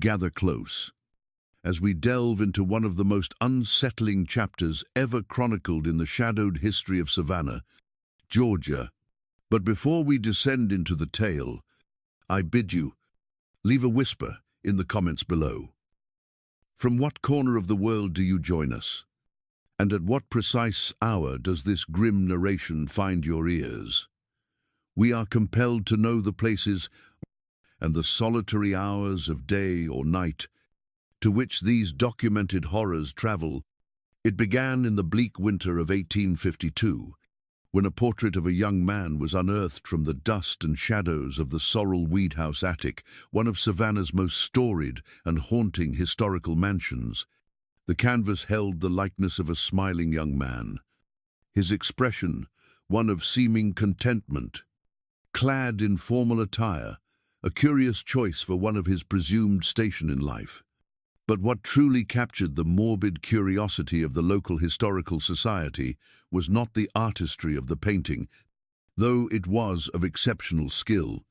gather close as we delve into one of the most unsettling chapters ever chronicled in the shadowed history of Savannah, Georgia. But before we descend into the tale, I bid you leave a whisper in the comments below. From what corner of the world do you join us? And at what precise hour does this grim narration find your ears? We are compelled to know the places and the solitary hours of day or night to which these documented horrors travel. It began in the bleak winter of 1852, when a portrait of a young man was unearthed from the dust and shadows of the Sorrel Weed House attic, one of Savannah's most storied and haunting historical mansions. The canvas held the likeness of a smiling young man, his expression one of seeming contentment, clad in formal attire, a curious choice for one of his presumed station in life. But what truly captured the morbid curiosity of the local historical society was not the artistry of the painting, though it was of exceptional skill,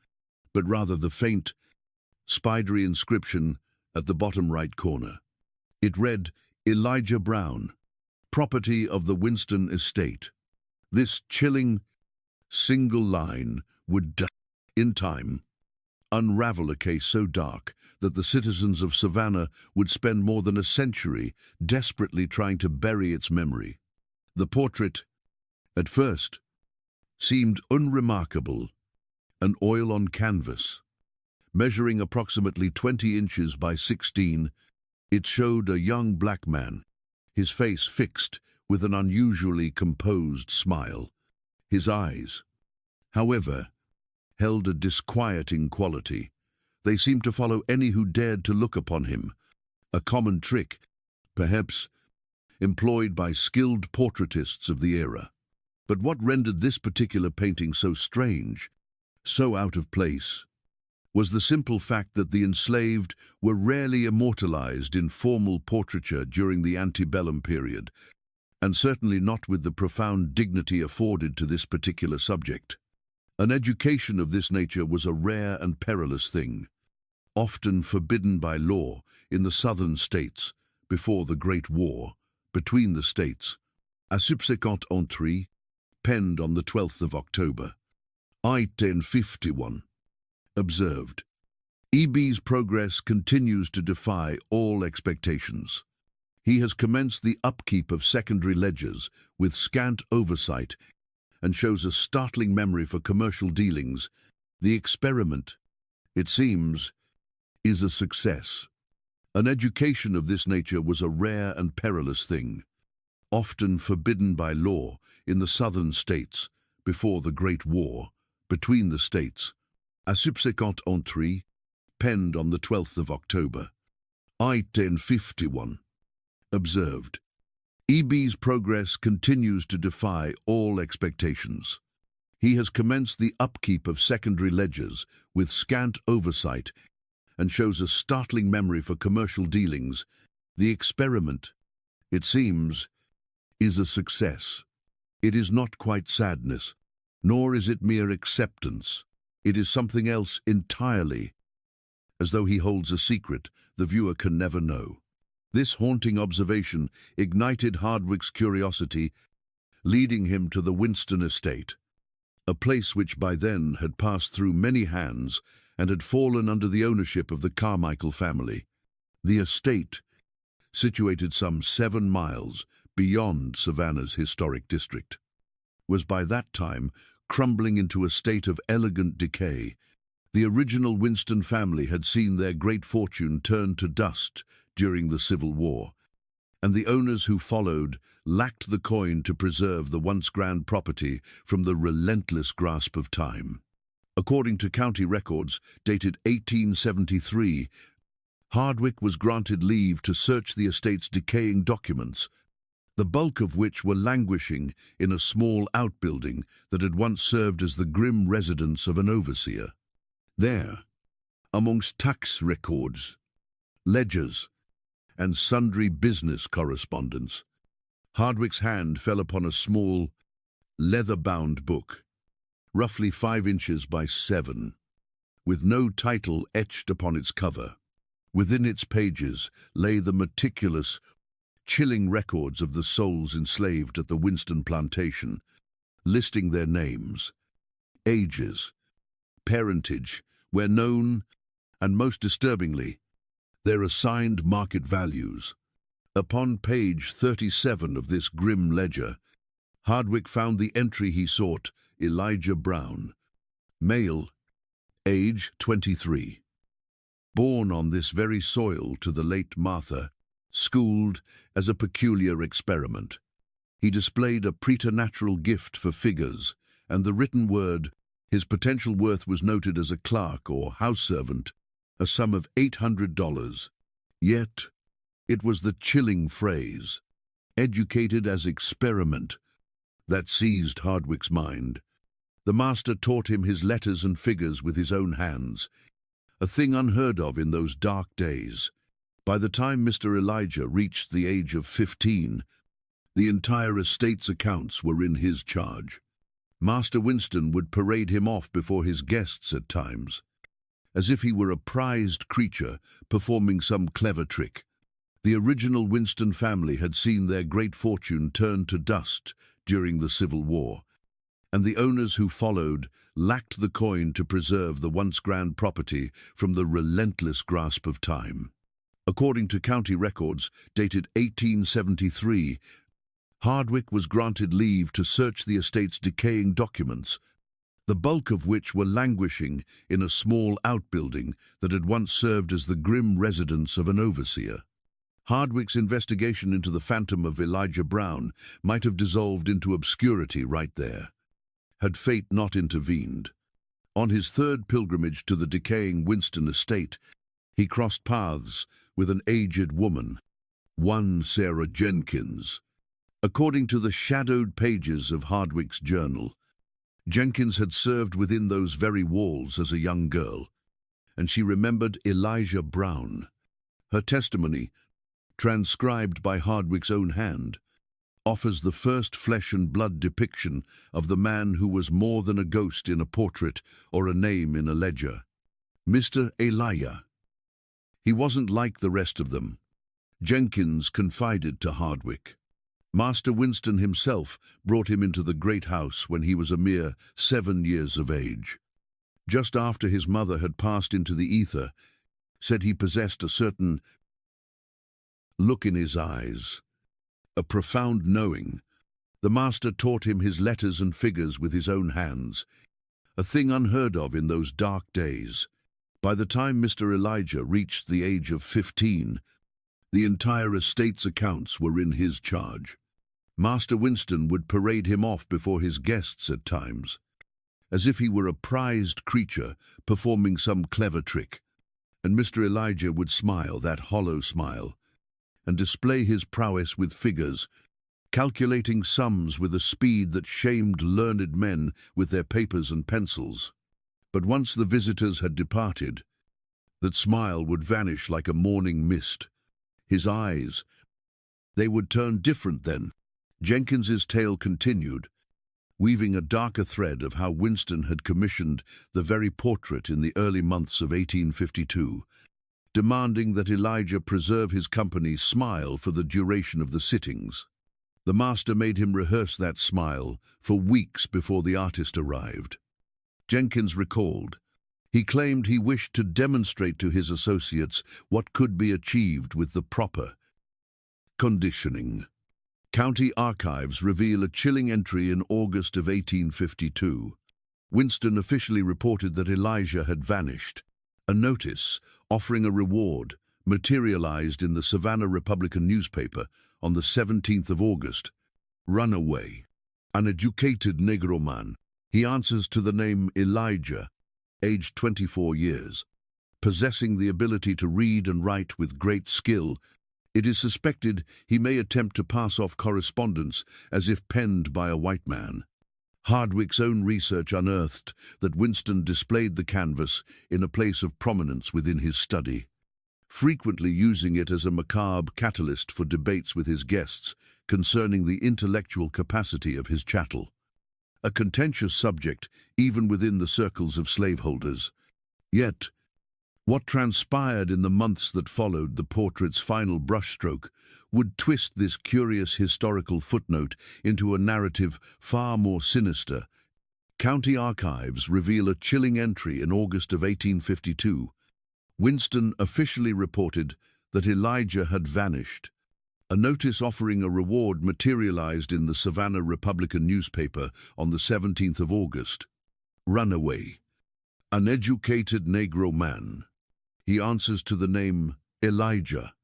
but rather the faint, spidery inscription at the bottom right corner. It read, "Elijah Brown, property of the Winston Estate." This chilling, single line would, in time, unravel a case so dark that the citizens of Savannah would spend more than a century desperately trying to bury its memory. The portrait, at first, seemed unremarkable, an oil on canvas. Measuring approximately 20 inches by 16, it showed a young black man, his face fixed with an unusually composed smile. His eyes, however, held a disquieting quality. They seemed to follow any who dared to look upon him, a common trick, perhaps, employed by skilled portraitists of the era. But what rendered this particular painting so strange, so out of place, was the simple fact that the enslaved were rarely immortalized in formal portraiture during the antebellum period, and certainly not with the profound dignity afforded to this particular subject. An education of this nature was a rare and perilous thing, often forbidden by law in the southern states before the Great War between the states. A subsequent entrée, penned on the 12th of October, 1851, observed, "EB's progress continues to defy all expectations. He has commenced the upkeep of secondary ledgers with scant oversight and shows a startling memory for commercial dealings. The experiment, it seems, is a success." An education of this nature was a rare and perilous thing, often forbidden by law in the southern states before the Great War between the states. A subsequent entrée, penned on the 12th of October, 1851, observed, "EB's progress continues to defy all expectations. He has commenced the upkeep of secondary ledgers with scant oversight and shows a startling memory for commercial dealings. The experiment, it seems, is a success. It is not quite sadness, nor is it mere acceptance. It is something else entirely, as though he holds a secret the viewer can never know." This haunting observation ignited Hardwick's curiosity, leading him to the Winston Estate, a place which by then had passed through many hands and had fallen under the ownership of the Carmichael family. The estate, situated some 7 miles beyond Savannah's historic district, was by that time crumbling into a state of elegant decay. The original Winston family had seen their great fortune turn to dust during the Civil War, and the owners who followed lacked the coin to preserve the once grand property from the relentless grasp of time. According to county records dated 1873, Hardwick was granted leave to search the estate's decaying documents, the bulk of which were languishing in a small outbuilding that had once served as the grim residence of an overseer. There, amongst tax records, ledgers, and sundry business correspondence, Hardwick's hand fell upon a small, leather-bound book, roughly 5 inches by 7, with no title etched upon its cover. Within its pages lay the meticulous, chilling records of the souls enslaved at the Winston plantation, listing their names, ages, parentage, where known, and most disturbingly, their assigned market values. Upon page 37 of this grim ledger, Hardwick found the entry he sought: Elijah Brown, male, age 23. Born on this very soil to the late Martha, schooled as a peculiar experiment. He displayed a preternatural gift for figures and the written word. His potential worth was noted as a clerk or house servant, a sum of $800. Yet, it was the chilling phrase, educated as experiment, that seized Hardwick's mind. The master taught him his letters and figures with his own hands, a thing unheard of in those dark days. By the time Mr. Elijah reached the age of 15, the entire estate's accounts were in his charge. Master Winston would parade him off before his guests at times, as if he were a prized creature performing some clever trick. The original Winston family had seen their great fortune turn to dust during the Civil War, and the owners who followed lacked the coin to preserve the once grand property from the relentless grasp of time. According to county records dated 1873, Hardwick was granted leave to search the estate's decaying documents, the bulk of which were languishing in a small outbuilding that had once served as the grim residence of an overseer. Hardwick's investigation into the phantom of Elijah Brown might have dissolved into obscurity right there, had fate not intervened. On his third pilgrimage to the decaying Winston Estate, he crossed paths with an aged woman, one Sarah Jenkins. According to the shadowed pages of Hardwick's journal, Jenkins had served within those very walls as a young girl, and she remembered Elijah Brown. Her testimony, transcribed by Hardwick's own hand, offers the first flesh and blood depiction of the man who was more than a ghost in a portrait or a name in a ledger. Mr. Elijah. He wasn't like the rest of them, Jenkins confided to Hardwick. Master Winston himself brought him into the great house when he was a mere 7 years of age. Just after his mother had passed into the ether, said he possessed a certain look in his eyes, a profound knowing. The master taught him his letters and figures with his own hands, a thing unheard of in those dark days. By the time Mr. Elijah reached the age of 15, the entire estate's accounts were in his charge. Master Winston would parade him off before his guests at times, as if he were a prized creature performing some clever trick, and Mr. Elijah would smile that hollow smile, and display his prowess with figures, calculating sums with a speed that shamed learned men with their papers and pencils. But once the visitors had departed, that smile would vanish like a morning mist. His eyes, they would turn different then. Jenkins's tale continued, weaving a darker thread of how Winston had commissioned the very portrait in the early months of 1852, demanding that Elijah preserve his company's smile for the duration of the sittings. The master made him rehearse that smile for weeks before the artist arrived. Jenkins recalled, he claimed he wished to demonstrate to his associates what could be achieved with the proper conditioning. County archives reveal a chilling entry in August of 1852. Winston officially reported that Elijah had vanished. A notice offering a reward materialized in the Savannah Republican newspaper on the 17th of August. Runaway. Uneducated Negro man. He answers to the name Elijah, aged 24 years. Possessing the ability to read and write with great skill, it is suspected he may attempt to pass off correspondence as if penned by a white man. Hardwick's own research unearthed that Winston displayed the canvas in a place of prominence within his study, frequently using it as a macabre catalyst for debates with his guests concerning the intellectual capacity of his chattel. A contentious subject even within the circles of slaveholders. Yet, What transpired in the months that followed the portrait's final brushstroke would twist this curious historical footnote into a narrative far more sinister. County archives reveal a chilling entry in August of 1852. Winston officially reported that Elijah had vanished. A notice offering a reward materialized in the Savannah Republican newspaper on the 17th of August. Runaway. Uneducated Negro man. He answers to the name Elijah,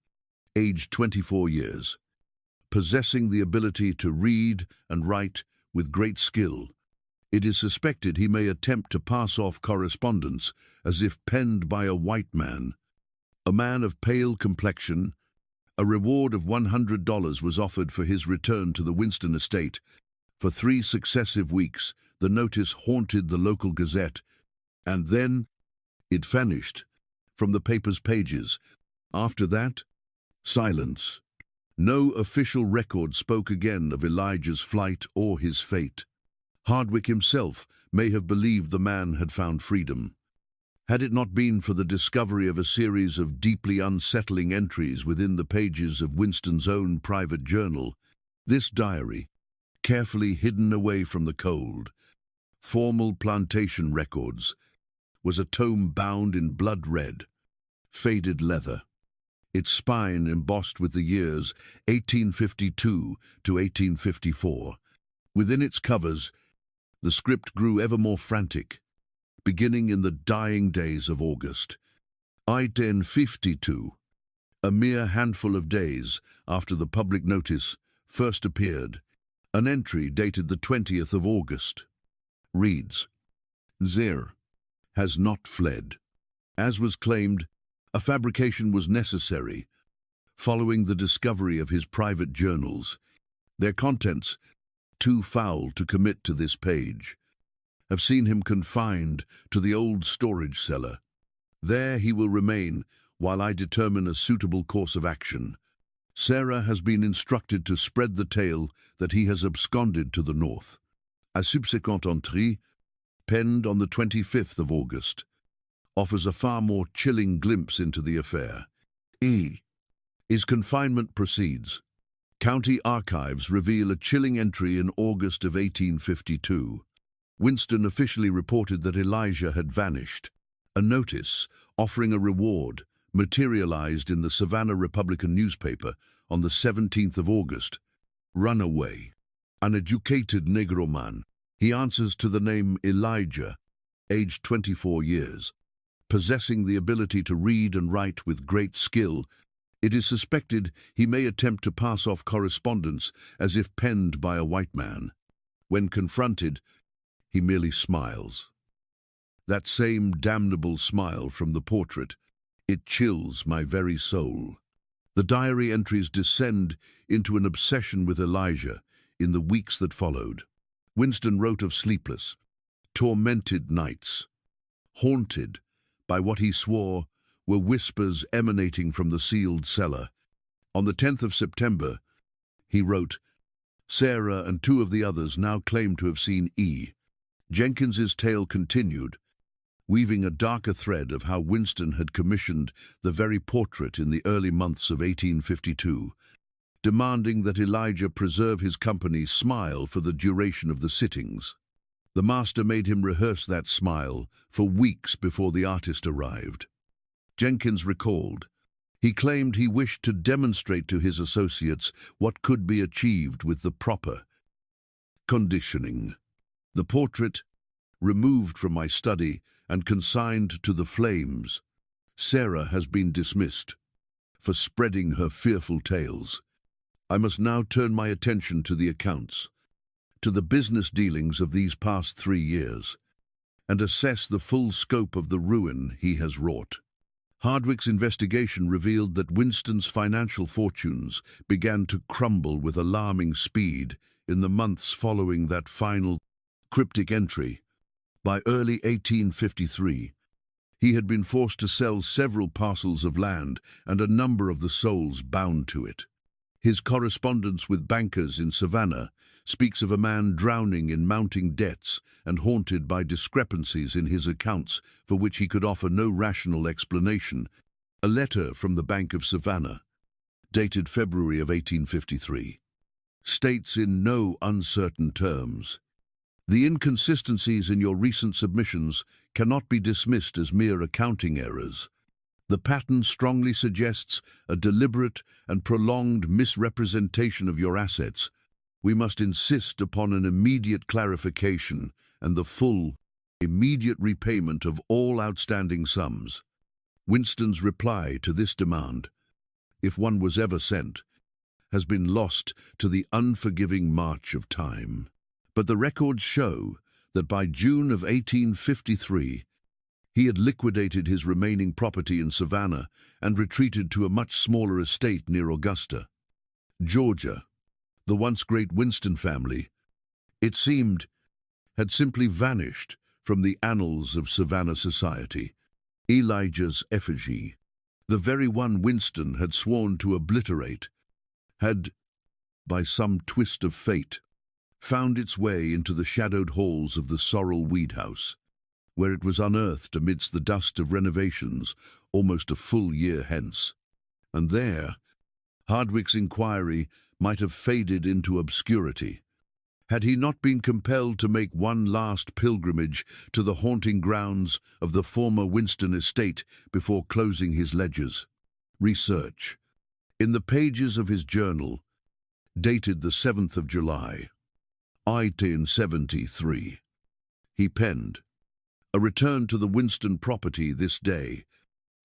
aged 24 years, possessing the ability to read and write with great skill. It is suspected he may attempt to pass off correspondence as if penned by a white man. A man of pale complexion. A reward of $100 was offered for his return to the Winston Estate. For 3 successive weeks, the notice haunted the local gazette, and then it vanished from the paper's pages. After that, silence. No official record spoke again of Elijah's flight or his fate. Hardwick himself may have believed the man had found freedom. Had it not been for the discovery of a series of deeply unsettling entries within the pages of Winston's own private journal, this diary, carefully hidden away from the cold, formal plantation records, was a tome bound in blood red, faded leather, its spine embossed with the years 1852 to 1854. Within its covers, the script grew ever more frantic, beginning in the dying days of August. 1852, a mere handful of days after the public notice first appeared, an entry dated the 20th of August reads, "Zer has not fled." As was claimed, a fabrication was necessary following the discovery of his private journals. Their contents, too foul to commit to this page, have seen him confined to the old storage cellar. There he will remain while I determine a suitable course of action. Sarah has been instructed to spread the tale that he has absconded to the north. A subsequent entrée, penned on the 25th of August, offers a far more chilling glimpse into the affair. His confinement proceeds. County archives reveal a chilling entry in August of 1852. Winston officially reported that Elijah had vanished. A notice offering a reward materialized in the Savannah Republican newspaper on the 17th of August. Runaway. Uneducated Negro man. He answers to the name Elijah, aged 24 years. Possessing the ability to read and write with great skill, it is suspected he may attempt to pass off correspondence as if penned by a white man. When confronted, he merely smiles. That same damnable smile from the portrait, it chills my very soul. The diary entries descend into an obsession with Elijah in the weeks that followed. Winston wrote of sleepless, tormented nights, haunted by what he swore were whispers emanating from the sealed cellar. On the 10th of September, he wrote, "Sarah and 2 of the others now claim to have seen E." Jenkins's tale continued, weaving a darker thread of how Winston had commissioned the very portrait in the early months of 1852, demanding that Elijah preserve his company's smile for the duration of the sittings. The master made him rehearse that smile for weeks before the artist arrived. Jenkins recalled, he claimed he wished to demonstrate to his associates what could be achieved with the proper conditioning. The portrait, removed from my study and consigned to the flames, Sarah has been dismissed for spreading her fearful tales. I must now turn my attention to the accounts, to the business dealings of these past 3 years, and assess the full scope of the ruin he has wrought. Hardwick's investigation revealed that Winston's financial fortunes began to crumble with alarming speed in the months following that final cryptic entry. By early 1853, he had been forced to sell several parcels of land and a number of the souls bound to it. His correspondence with bankers in Savannah speaks of a man drowning in mounting debts and haunted by discrepancies in his accounts for which he could offer no rational explanation. A letter from the Bank of Savannah, dated February of 1853, states in no uncertain terms, "The inconsistencies in your recent submissions cannot be dismissed as mere accounting errors. The pattern strongly suggests a deliberate and prolonged misrepresentation of your assets. We must insist upon an immediate clarification and the full, immediate repayment of all outstanding sums." Winston's reply to this demand, if one was ever sent, has been lost to the unforgiving march of time. But the records show that by June of 1853, he had liquidated his remaining property in Savannah and retreated to a much smaller estate near Augusta, Georgia. The once great Winston family, it seemed, had simply vanished from the annals of Savannah society. Elijah's effigy, the very one Winston had sworn to obliterate, had, by some twist of fate, found its way into the shadowed halls of the Sorrel Weed House, where it was unearthed amidst the dust of renovations almost a full year hence. And there, Hardwicke's inquiry might have faded into obscurity, had he not been compelled to make one last pilgrimage to the haunting grounds of the former Winston Estate before closing his ledgers. Research. In the pages of his journal, dated the 7th of July, 1873, he penned, "A return to the Winston property this day,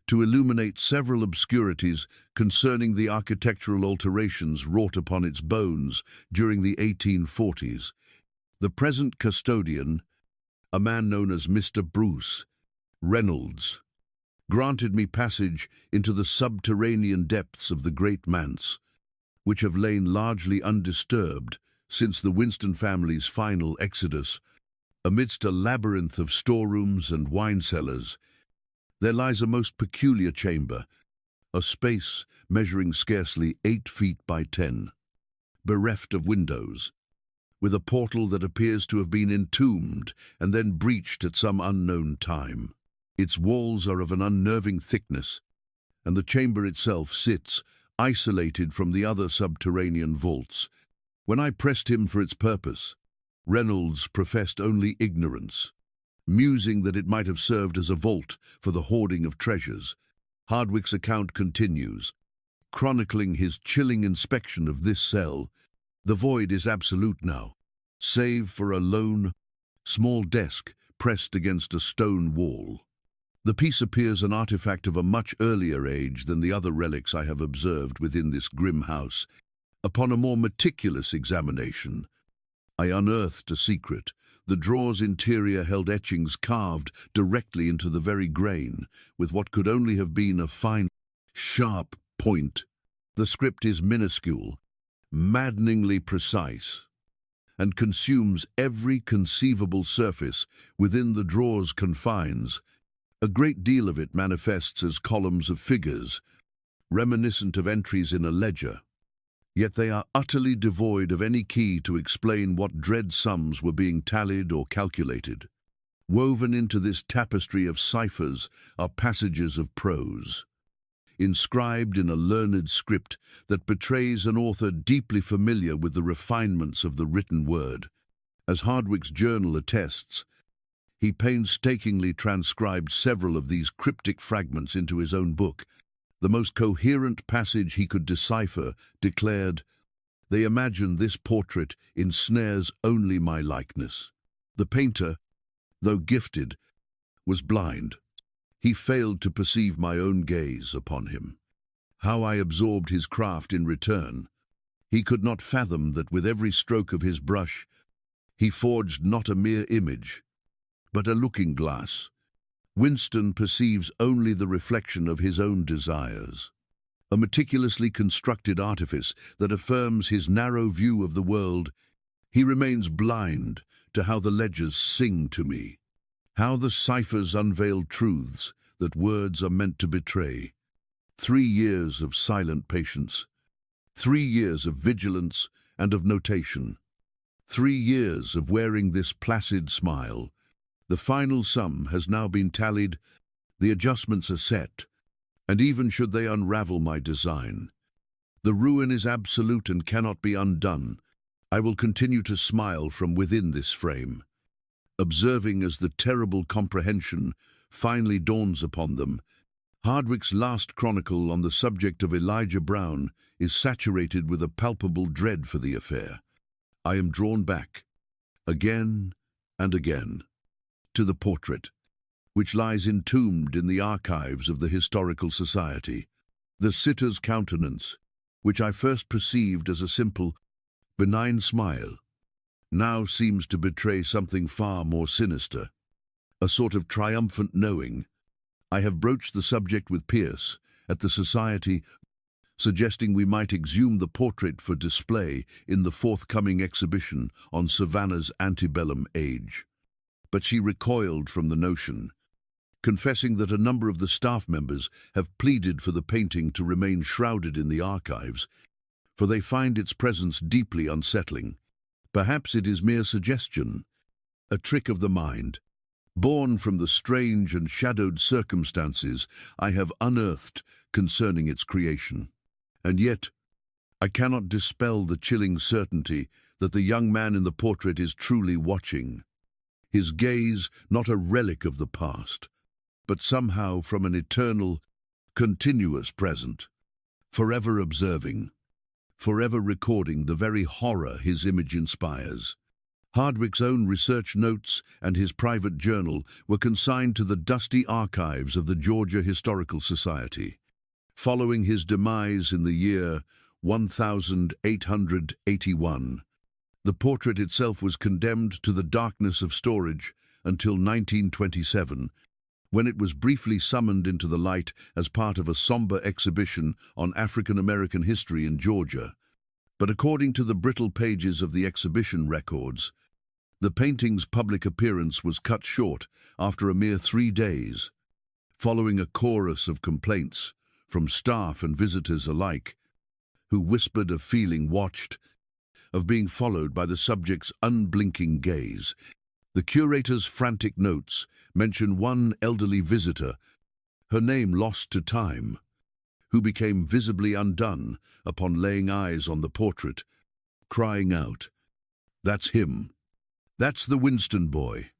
to illuminate several obscurities concerning the architectural alterations wrought upon its bones during the 1840s. The present custodian, a man known as Mr. Bruce Reynolds, granted me passage into the subterranean depths of the great manse, which have lain largely undisturbed since the Winston family's final exodus. Amidst a labyrinth of storerooms and wine cellars, there lies a most peculiar chamber, a space measuring scarcely 8 feet by 10, bereft of windows, with a portal that appears to have been entombed and then breached at some unknown time. Its walls are of an unnerving thickness, and the chamber itself sits isolated from the other subterranean vaults. When I pressed him for its purpose, Reynolds professed only ignorance, musing that it might have served as a vault for the hoarding of treasures." Hardwicke's account continues, chronicling his chilling inspection of this cell. "The void is absolute now, save for a lone, small desk pressed against a stone wall. The piece appears an artifact of a much earlier age than the other relics I have observed within this grim house. Upon a more meticulous examination, I unearthed a secret. The drawer's interior held etchings carved directly into the very grain, with what could only have been a fine, sharp point. The script is minuscule, maddeningly precise, and consumes every conceivable surface within the drawer's confines. A great deal of it manifests as columns of figures, reminiscent of entries in a ledger. Yet they are utterly devoid of any key to explain what dread sums were being tallied or calculated. Woven into this tapestry of ciphers are passages of prose, inscribed in a learned script that betrays an author deeply familiar with the refinements of the written word. As Hardwicke's journal attests, he painstakingly transcribed several of these cryptic fragments into his own book. The most coherent passage he could decipher declared, "They imagine this portrait ensnares only my likeness." The painter, though gifted, was blind. He failed to perceive my own gaze upon him. How I absorbed his craft in return. He could not fathom that with every stroke of his brush, he forged not a mere image, but a looking-glass. Winston perceives only the reflection of his own desires, a meticulously constructed artifice that affirms his narrow view of the world. He remains blind to how the ledgers sing to me, how the ciphers unveil truths that words are meant to betray. 3 years of silent patience, 3 years of vigilance and of notation. 3 years of wearing this placid smile. The final sum has now been tallied, the adjustments are set, and even should they unravel my design, the ruin is absolute and cannot be undone. I will continue to smile from within this frame, observing as the terrible comprehension finally dawns upon them. Hardwick's last chronicle on the subject of Elijah Brown is saturated with a palpable dread for the affair. I am drawn back, again and again, to the portrait, which lies entombed in the archives of the Historical Society. The sitter's countenance, which I first perceived as a simple, benign smile, now seems to betray something far more sinister, a sort of triumphant knowing. I have broached the subject with Pierce at the Society, suggesting we might exhume the portrait for display in the forthcoming exhibition on Savannah's antebellum age. But she recoiled from the notion, confessing that a number of the staff members have pleaded for the painting to remain shrouded in the archives, for they find its presence deeply unsettling. Perhaps it is mere suggestion, a trick of the mind, born from the strange and shadowed circumstances I have unearthed concerning its creation. And yet, I cannot dispel the chilling certainty that the young man in the portrait is truly watching, his gaze not a relic of the past, but somehow from an eternal, continuous present, forever observing, forever recording the very horror his image inspires. Hardwick's own research notes and his private journal were consigned to the dusty archives of the Georgia Historical Society. Following his demise in the year 1881, the portrait itself was condemned to the darkness of storage until 1927, when it was briefly summoned into the light as part of a somber exhibition on African-American history in Georgia. But according to the brittle pages of the exhibition records, the painting's public appearance was cut short after a mere 3 days, following a chorus of complaints from staff and visitors alike, who whispered of feeling watched, of being followed by the subject's unblinking gaze. The curator's frantic notes mention one elderly visitor, her name lost to time, who became visibly undone upon laying eyes on the portrait, crying out, "That's him. That's the Winston boy,"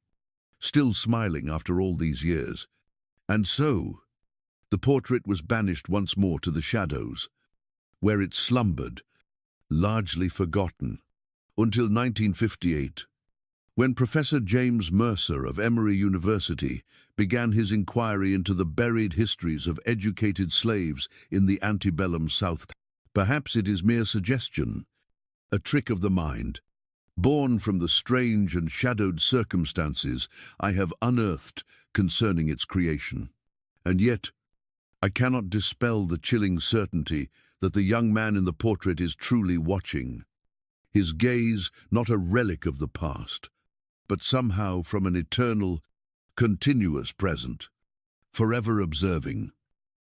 still smiling after all these years. And so, the portrait was banished once more to the shadows, where it slumbered, largely forgotten, until 1958, when Professor James Mercer of Emory University began his inquiry into the buried histories of educated slaves in the antebellum South. Perhaps it is mere suggestion, a trick of the mind, born from the strange and shadowed circumstances I have unearthed concerning its creation. And yet, I cannot dispel the chilling certainty that the young man in the portrait is truly watching, his gaze not a relic of the past, but somehow from an eternal, continuous present, forever observing,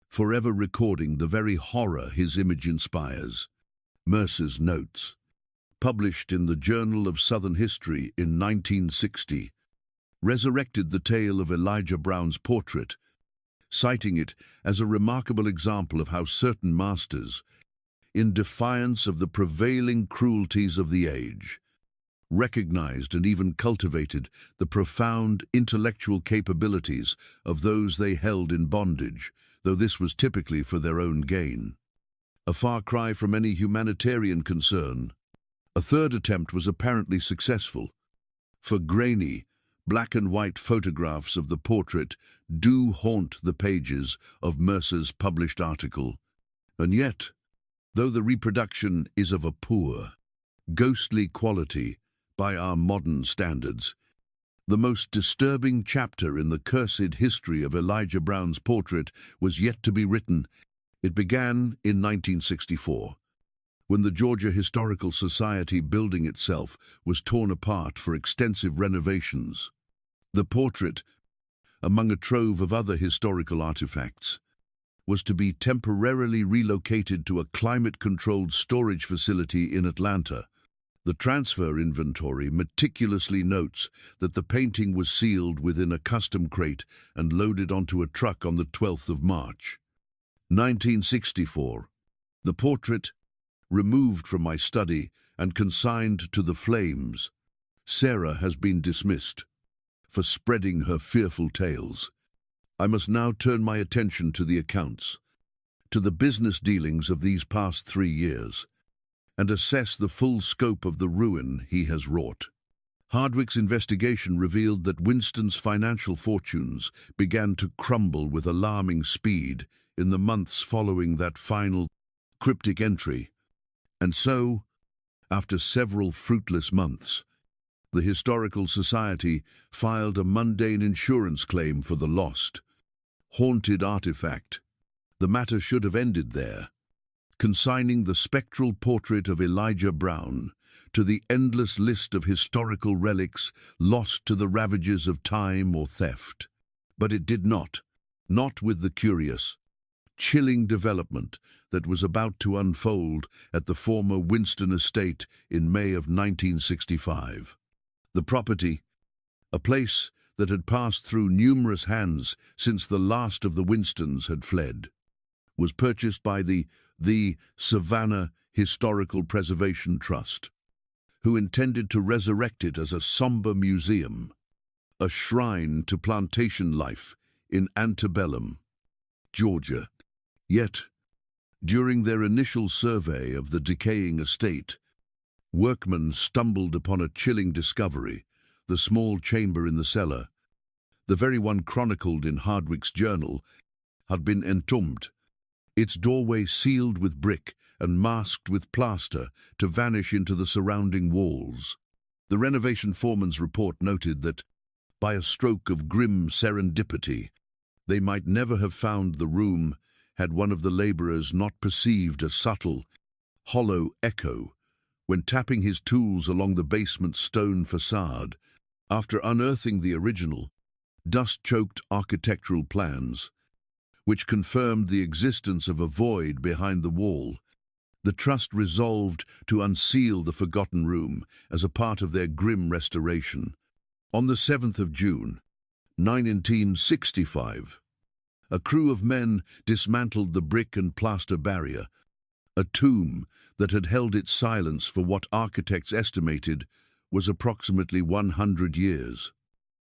forever recording the very horror his image inspires. Mercer's notes, published in the Journal of Southern History in 1960, resurrected the tale of Elijah Brown's portrait, citing it as a remarkable example of how certain masters, in defiance of the prevailing cruelties of the age, recognized and even cultivated the profound intellectual capabilities of those they held in bondage, though this was typically for their own gain. A far cry from any humanitarian concern, a third attempt was apparently successful, for grainy, black and white photographs of the portrait do haunt the pages of Mercer's published article. And yet, though the reproduction is of a poor, ghostly quality by our modern standards, the most disturbing chapter in the cursed history of Elijah Brown's portrait was yet to be written. It began in 1964, when the Georgia Historical Society building itself was torn apart for extensive renovations. The portrait, among a trove of other historical artifacts, was to be temporarily relocated to a climate-controlled storage facility in Atlanta. The transfer inventory meticulously notes that the painting was sealed within a custom crate and loaded onto a truck on the 12th of March. 1964. The portrait, removed from my study and consigned to the flames. Sarah has been dismissed for spreading her fearful tales. I must now turn my attention to the accounts, to the business dealings of these past 3 years, and assess the full scope of the ruin he has wrought. Hardwick's investigation revealed that Winston's financial fortunes began to crumble with alarming speed in the months following that final cryptic entry. And so, after several fruitless months, the Historical Society filed a mundane insurance claim for the lost, haunted artifact. The matter should have ended there, consigning the spectral portrait of Elijah Brown to the endless list of historical relics lost to the ravages of time or theft. But it did not with the curious, chilling development that was about to unfold at the former Winston Estate in May of 1965. The property, a place that had passed through numerous hands since the last of the Winstons had fled, was purchased by the Savannah Historical Preservation Trust, who intended to resurrect it as a somber museum, a shrine to plantation life in Antebellum, Georgia. Yet, during their initial survey of the decaying estate, workmen stumbled upon a chilling discovery: the small chamber in the cellar, the very one chronicled in Hardwick's journal, had been entombed, its doorway sealed with brick and masked with plaster to vanish into the surrounding walls. The renovation foreman's report noted that, by a stroke of grim serendipity, they might never have found the room had one of the laborers not perceived a subtle, hollow echo when tapping his tools along the basement's stone facade. After unearthing the original, dust-choked architectural plans, which confirmed the existence of a void behind the wall, the Trust resolved to unseal the forgotten room as a part of their grim restoration. On the 7th of June, 1965, a crew of men dismantled the brick and plaster barrier, a tomb that had held its silence for what architects estimated was approximately 100 years.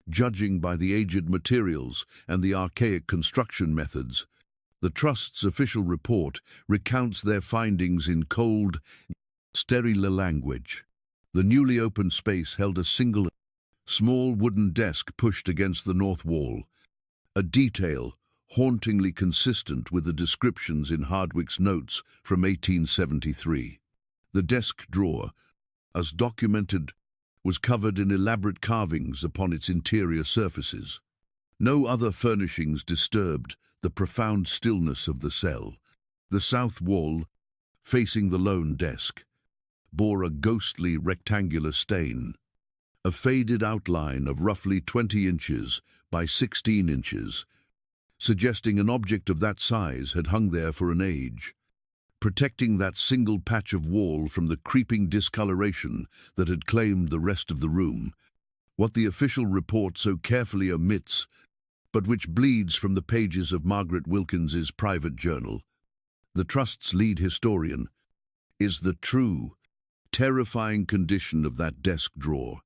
Judging by the aged materials and the archaic construction methods, the Trust's official report recounts their findings in cold, sterile language. The newly opened space held a single, small wooden desk pushed against the north wall, a detail hauntingly consistent with the descriptions in Hardwick's notes from 1873. The desk drawer, as documented, was covered in elaborate carvings upon its interior surfaces. No other furnishings disturbed the profound stillness of the cell. The south wall, facing the lone desk, bore a ghostly rectangular stain, a faded outline of roughly 20 inches by 16 inches, suggesting an object of that size had hung there for an age, protecting that single patch of wall from the creeping discoloration that had claimed the rest of the room. What the official report so carefully omits, but which bleeds from the pages of Margaret Wilkins's private journal, the Trust's lead historian, is the true, terrifying condition of that desk drawer.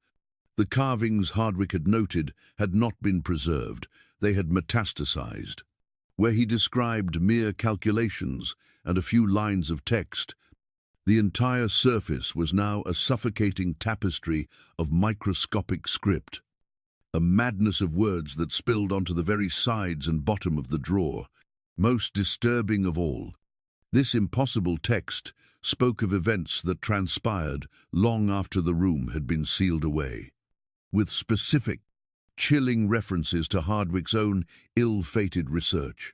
The carvings Hardwick had noted had not been preserved, they had metastasized. Where he described mere calculations and a few lines of text, the entire surface was now a suffocating tapestry of microscopic script, a madness of words that spilled onto the very sides and bottom of the drawer. Most disturbing of all, this impossible text spoke of events that transpired long after the room had been sealed away, with specific, chilling references to Hardwick's own ill-fated research,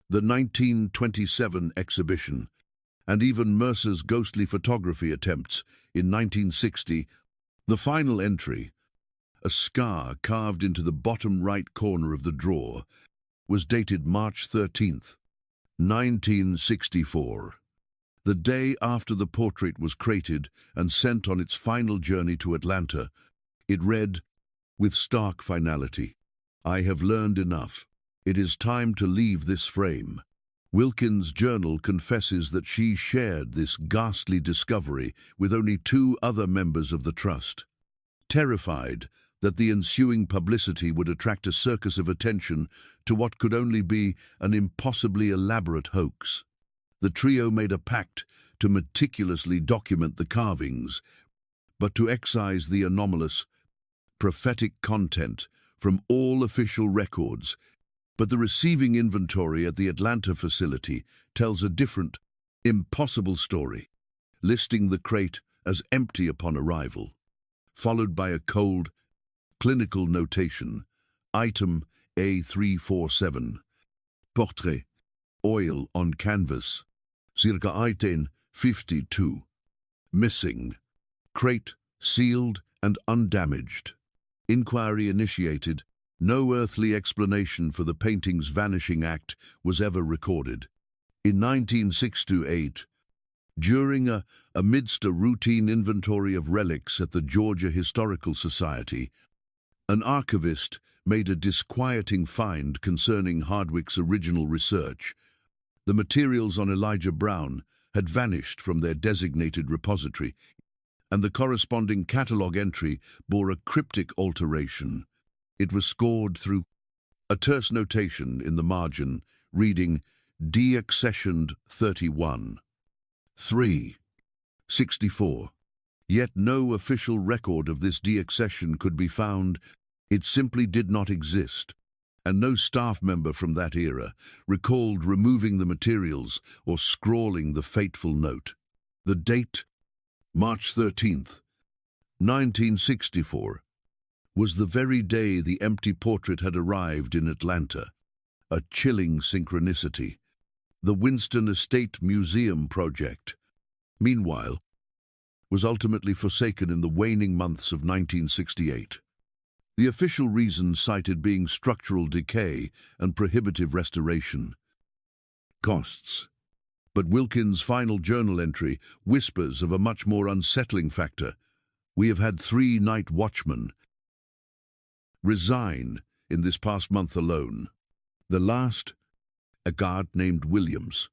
the 1927 exhibition, and even Mercer's ghostly photography attempts in 1960. The final entry, a scar carved into the bottom right corner of the drawer, was dated March 13th, 1964. The day after the portrait was created and sent on its final journey to Atlanta, it read, with stark finality, "I have learned enough. It is time to leave this frame." Wilkins' journal confesses that she shared this ghastly discovery with only 2 other members of the trust. Terrified that the ensuing publicity would attract a circus of attention to what could only be an impossibly elaborate hoax, the trio made a pact to meticulously document the carvings, but to excise the anomalous, prophetic content from all official records. But the receiving inventory at the Atlanta facility tells a different, impossible story, listing the crate as empty upon arrival, followed by a cold, clinical notation, item A347, portrait, oil on canvas, circa 1852, missing, crate sealed and undamaged. Inquiry initiated. No earthly explanation for the painting's vanishing act was ever recorded. In 1968, amidst a routine inventory of relics at the Georgia Historical Society, an archivist made a disquieting find concerning Hardwick's original research. The materials on Elijah Brown had vanished from their designated repository, and the corresponding catalogue entry bore a cryptic alteration. It was scored through a terse notation in the margin, reading, "Deaccessioned 31. 364. Yet no official record of this deaccession could be found. It simply did not exist, and no staff member from that era recalled removing the materials or scrawling the fateful note. The date, March 13th, 1964, was the very day the empty portrait had arrived in Atlanta. A chilling synchronicity. The Winston Estate Museum project, meanwhile, was ultimately forsaken in the waning months of 1968. The official reason cited being structural decay and prohibitive restoration costs. But Wilkins' final journal entry whispers of a much more unsettling factor. "We have had 3 night watchmen resign in this past month alone. The last, a guard named Williams,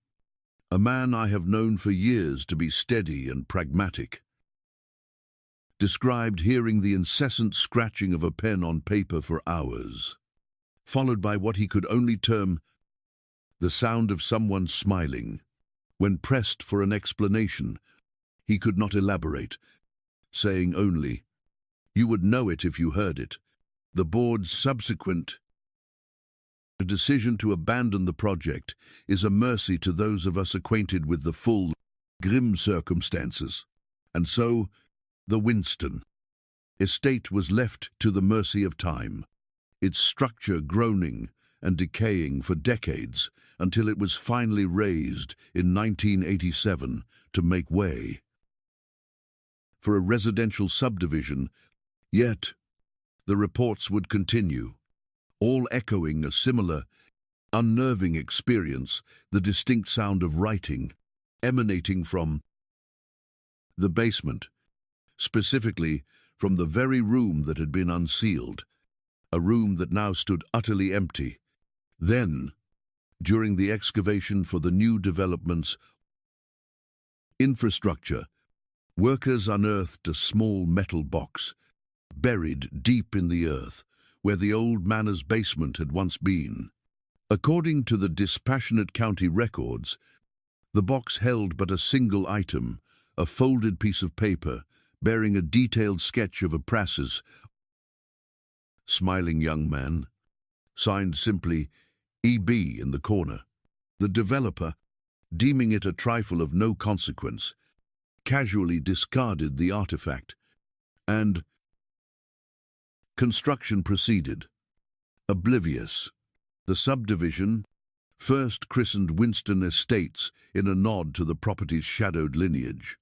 a man I have known for years to be steady and pragmatic, described hearing the incessant scratching of a pen on paper for hours, followed by what he could only term the sound of someone smiling. When pressed for an explanation, he could not elaborate, saying only, 'You would know it if you heard it.' The board's subsequent decision to abandon the project is a mercy to those of us acquainted with the full, grim circumstances. And so, the Winston Estate was left to the mercy of time, its structure groaning and decaying for decades until it was finally razed in 1987 to make way for a residential subdivision. Yet, the reports would continue, all echoing a similar, unnerving experience, the distinct sound of writing emanating from the basement, specifically from the very room that had been unsealed, a room that now stood utterly empty. Then, during the excavation for the new development's infrastructure, workers unearthed a small metal box, buried deep in the earth, where the old manor's basement had once been. According to the dispassionate county records, the box held but a single item, a folded piece of paper bearing a detailed sketch of a Pras's smiling young man, signed simply E.B. in the corner. The developer, deeming it a trifle of no consequence, casually discarded the artifact, and construction proceeded. Oblivious, the subdivision, first christened Winston Estates in a nod to the property's shadowed lineage,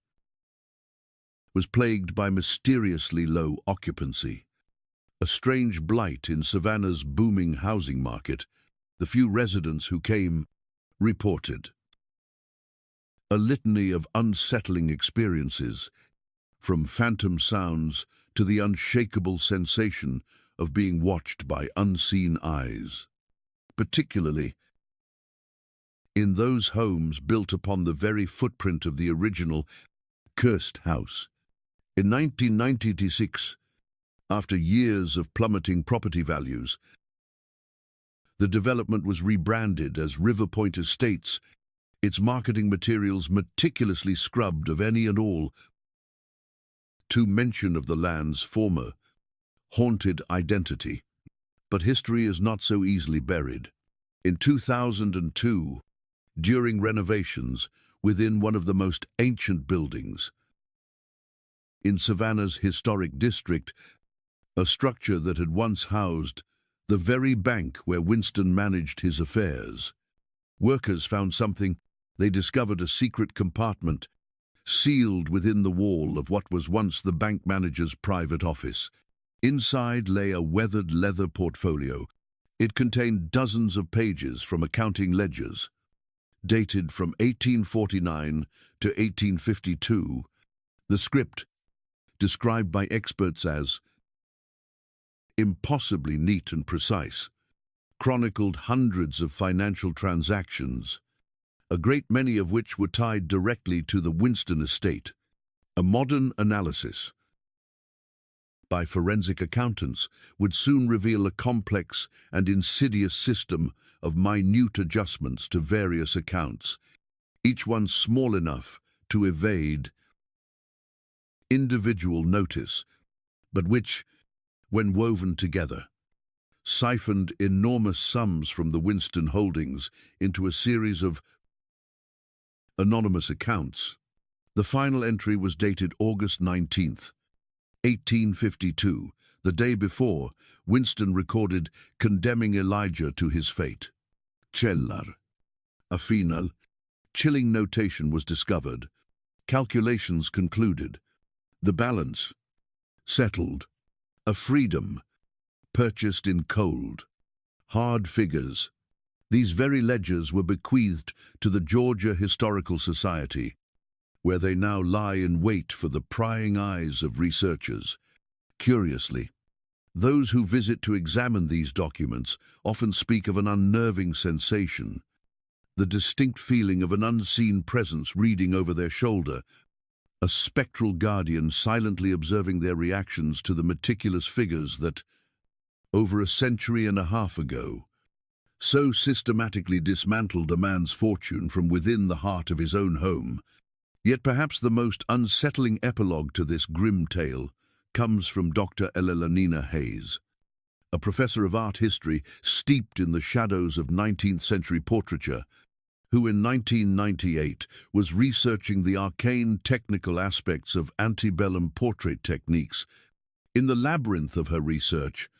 was plagued by mysteriously low occupancy. A strange blight in Savannah's booming housing market. The few residents who came reported. A litany of unsettling experiences, from phantom sounds to the unshakable sensation of being watched by unseen eyes, particularly in those homes built upon the very footprint of the original cursed house. In 1996, after years of plummeting property values, the development was rebranded as Riverpoint Estates, its marketing materials meticulously scrubbed of any and all to mention of the land's former haunted identity. But history is not so easily buried. In 2002, during renovations within one of the most ancient buildings in Savannah's historic district, a structure that had once housed the very bank where Winston managed his affairs, workers found something. They discovered a secret compartment sealed within the wall of what was once the bank manager's private office. Inside lay a weathered leather portfolio. It contained dozens of pages from accounting ledgers, dated from 1849 to 1852. The script, described by experts as impossibly neat and precise, chronicled hundreds of financial transactions, a great many of which were tied directly to the Winston Estate. A modern analysis by forensic accountants would soon reveal a complex and insidious system of minute adjustments to various accounts, each one small enough to evade individual notice, but which, when woven together, siphoned enormous sums from the Winston holdings into a series of anonymous accounts. The final entry was dated August 19th, 1852, the day before Winston recorded condemning Elijah to his fate. Cellar. A final, chilling notation was discovered. Calculations concluded. The balance. Settled. A freedom. Purchased in cold. Hard figures. These very ledgers were bequeathed to the Georgia Historical Society, where they now lie in wait for the prying eyes of researchers. Curiously, those who visit to examine these documents often speak of an unnerving sensation, the distinct feeling of an unseen presence reading over their shoulder, a spectral guardian silently observing their reactions to the meticulous figures that, over a century and a half ago, so systematically dismantled a man's fortune from within the heart of his own home. Yet perhaps the most unsettling epilogue to this grim tale comes from Dr. Elenina Hayes, a professor of art history steeped in the shadows of 19th-century portraiture, who in 1998 was researching the arcane technical aspects of antebellum portrait techniques. In the labyrinth of her research,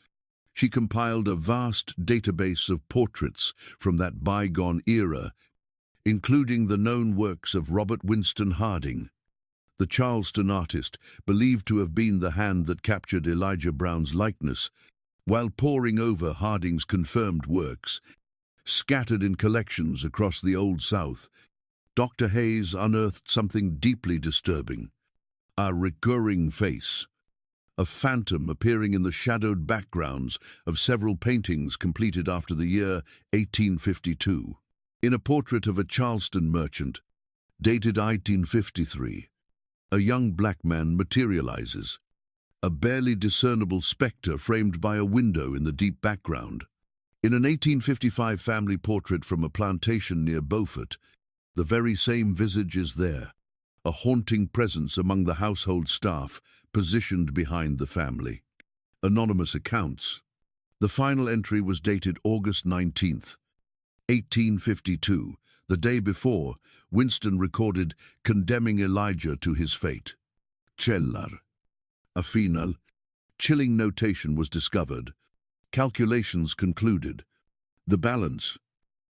she compiled a vast database of portraits from that bygone era, including the known works of Robert Winston Harding, the Charleston artist believed to have been the hand that captured Elijah Brown's likeness. While poring over Harding's confirmed works, scattered in collections across the Old South, Dr. Hayes unearthed something deeply disturbing. A recurring face, a phantom appearing in the shadowed backgrounds of several paintings completed after the year 1852. In a portrait of a Charleston merchant, dated 1853, a young black man materializes, a barely discernible spectre framed by a window in the deep background. In an 1855 family portrait from a plantation near Beaufort, the very same visage is there, a haunting presence among the household staff positioned behind the family. Anonymous accounts. The final entry was dated August 19th, 1852, the day before Winston recorded condemning Elijah to his fate. Cellar. A final, chilling notation was discovered. Calculations concluded. The balance.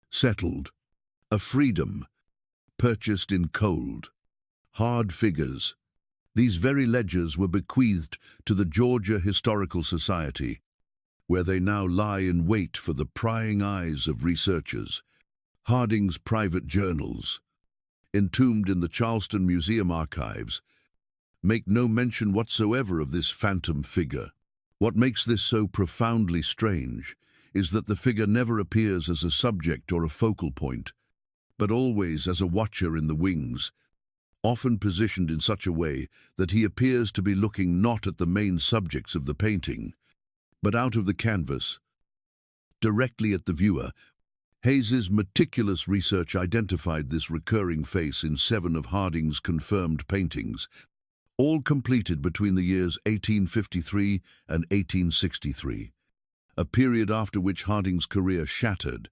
Settled. A freedom. Purchased in cold. Hard figures. These very ledgers were bequeathed to the Georgia Historical Society, where they now lie in wait for the prying eyes of researchers. Harding's private journals, entombed in the Charleston Museum archives, make no mention whatsoever of this phantom figure. What makes this so profoundly strange is that the figure never appears as a subject or a focal point, but always as a watcher in the wings, often positioned in such a way that he appears to be looking not at the main subjects of the painting, but out of the canvas, directly at the viewer. Hayes's meticulous research identified this recurring face in 7 of Harding's confirmed paintings, all completed between the years 1853 and 1863, a period after which Harding's career shattered.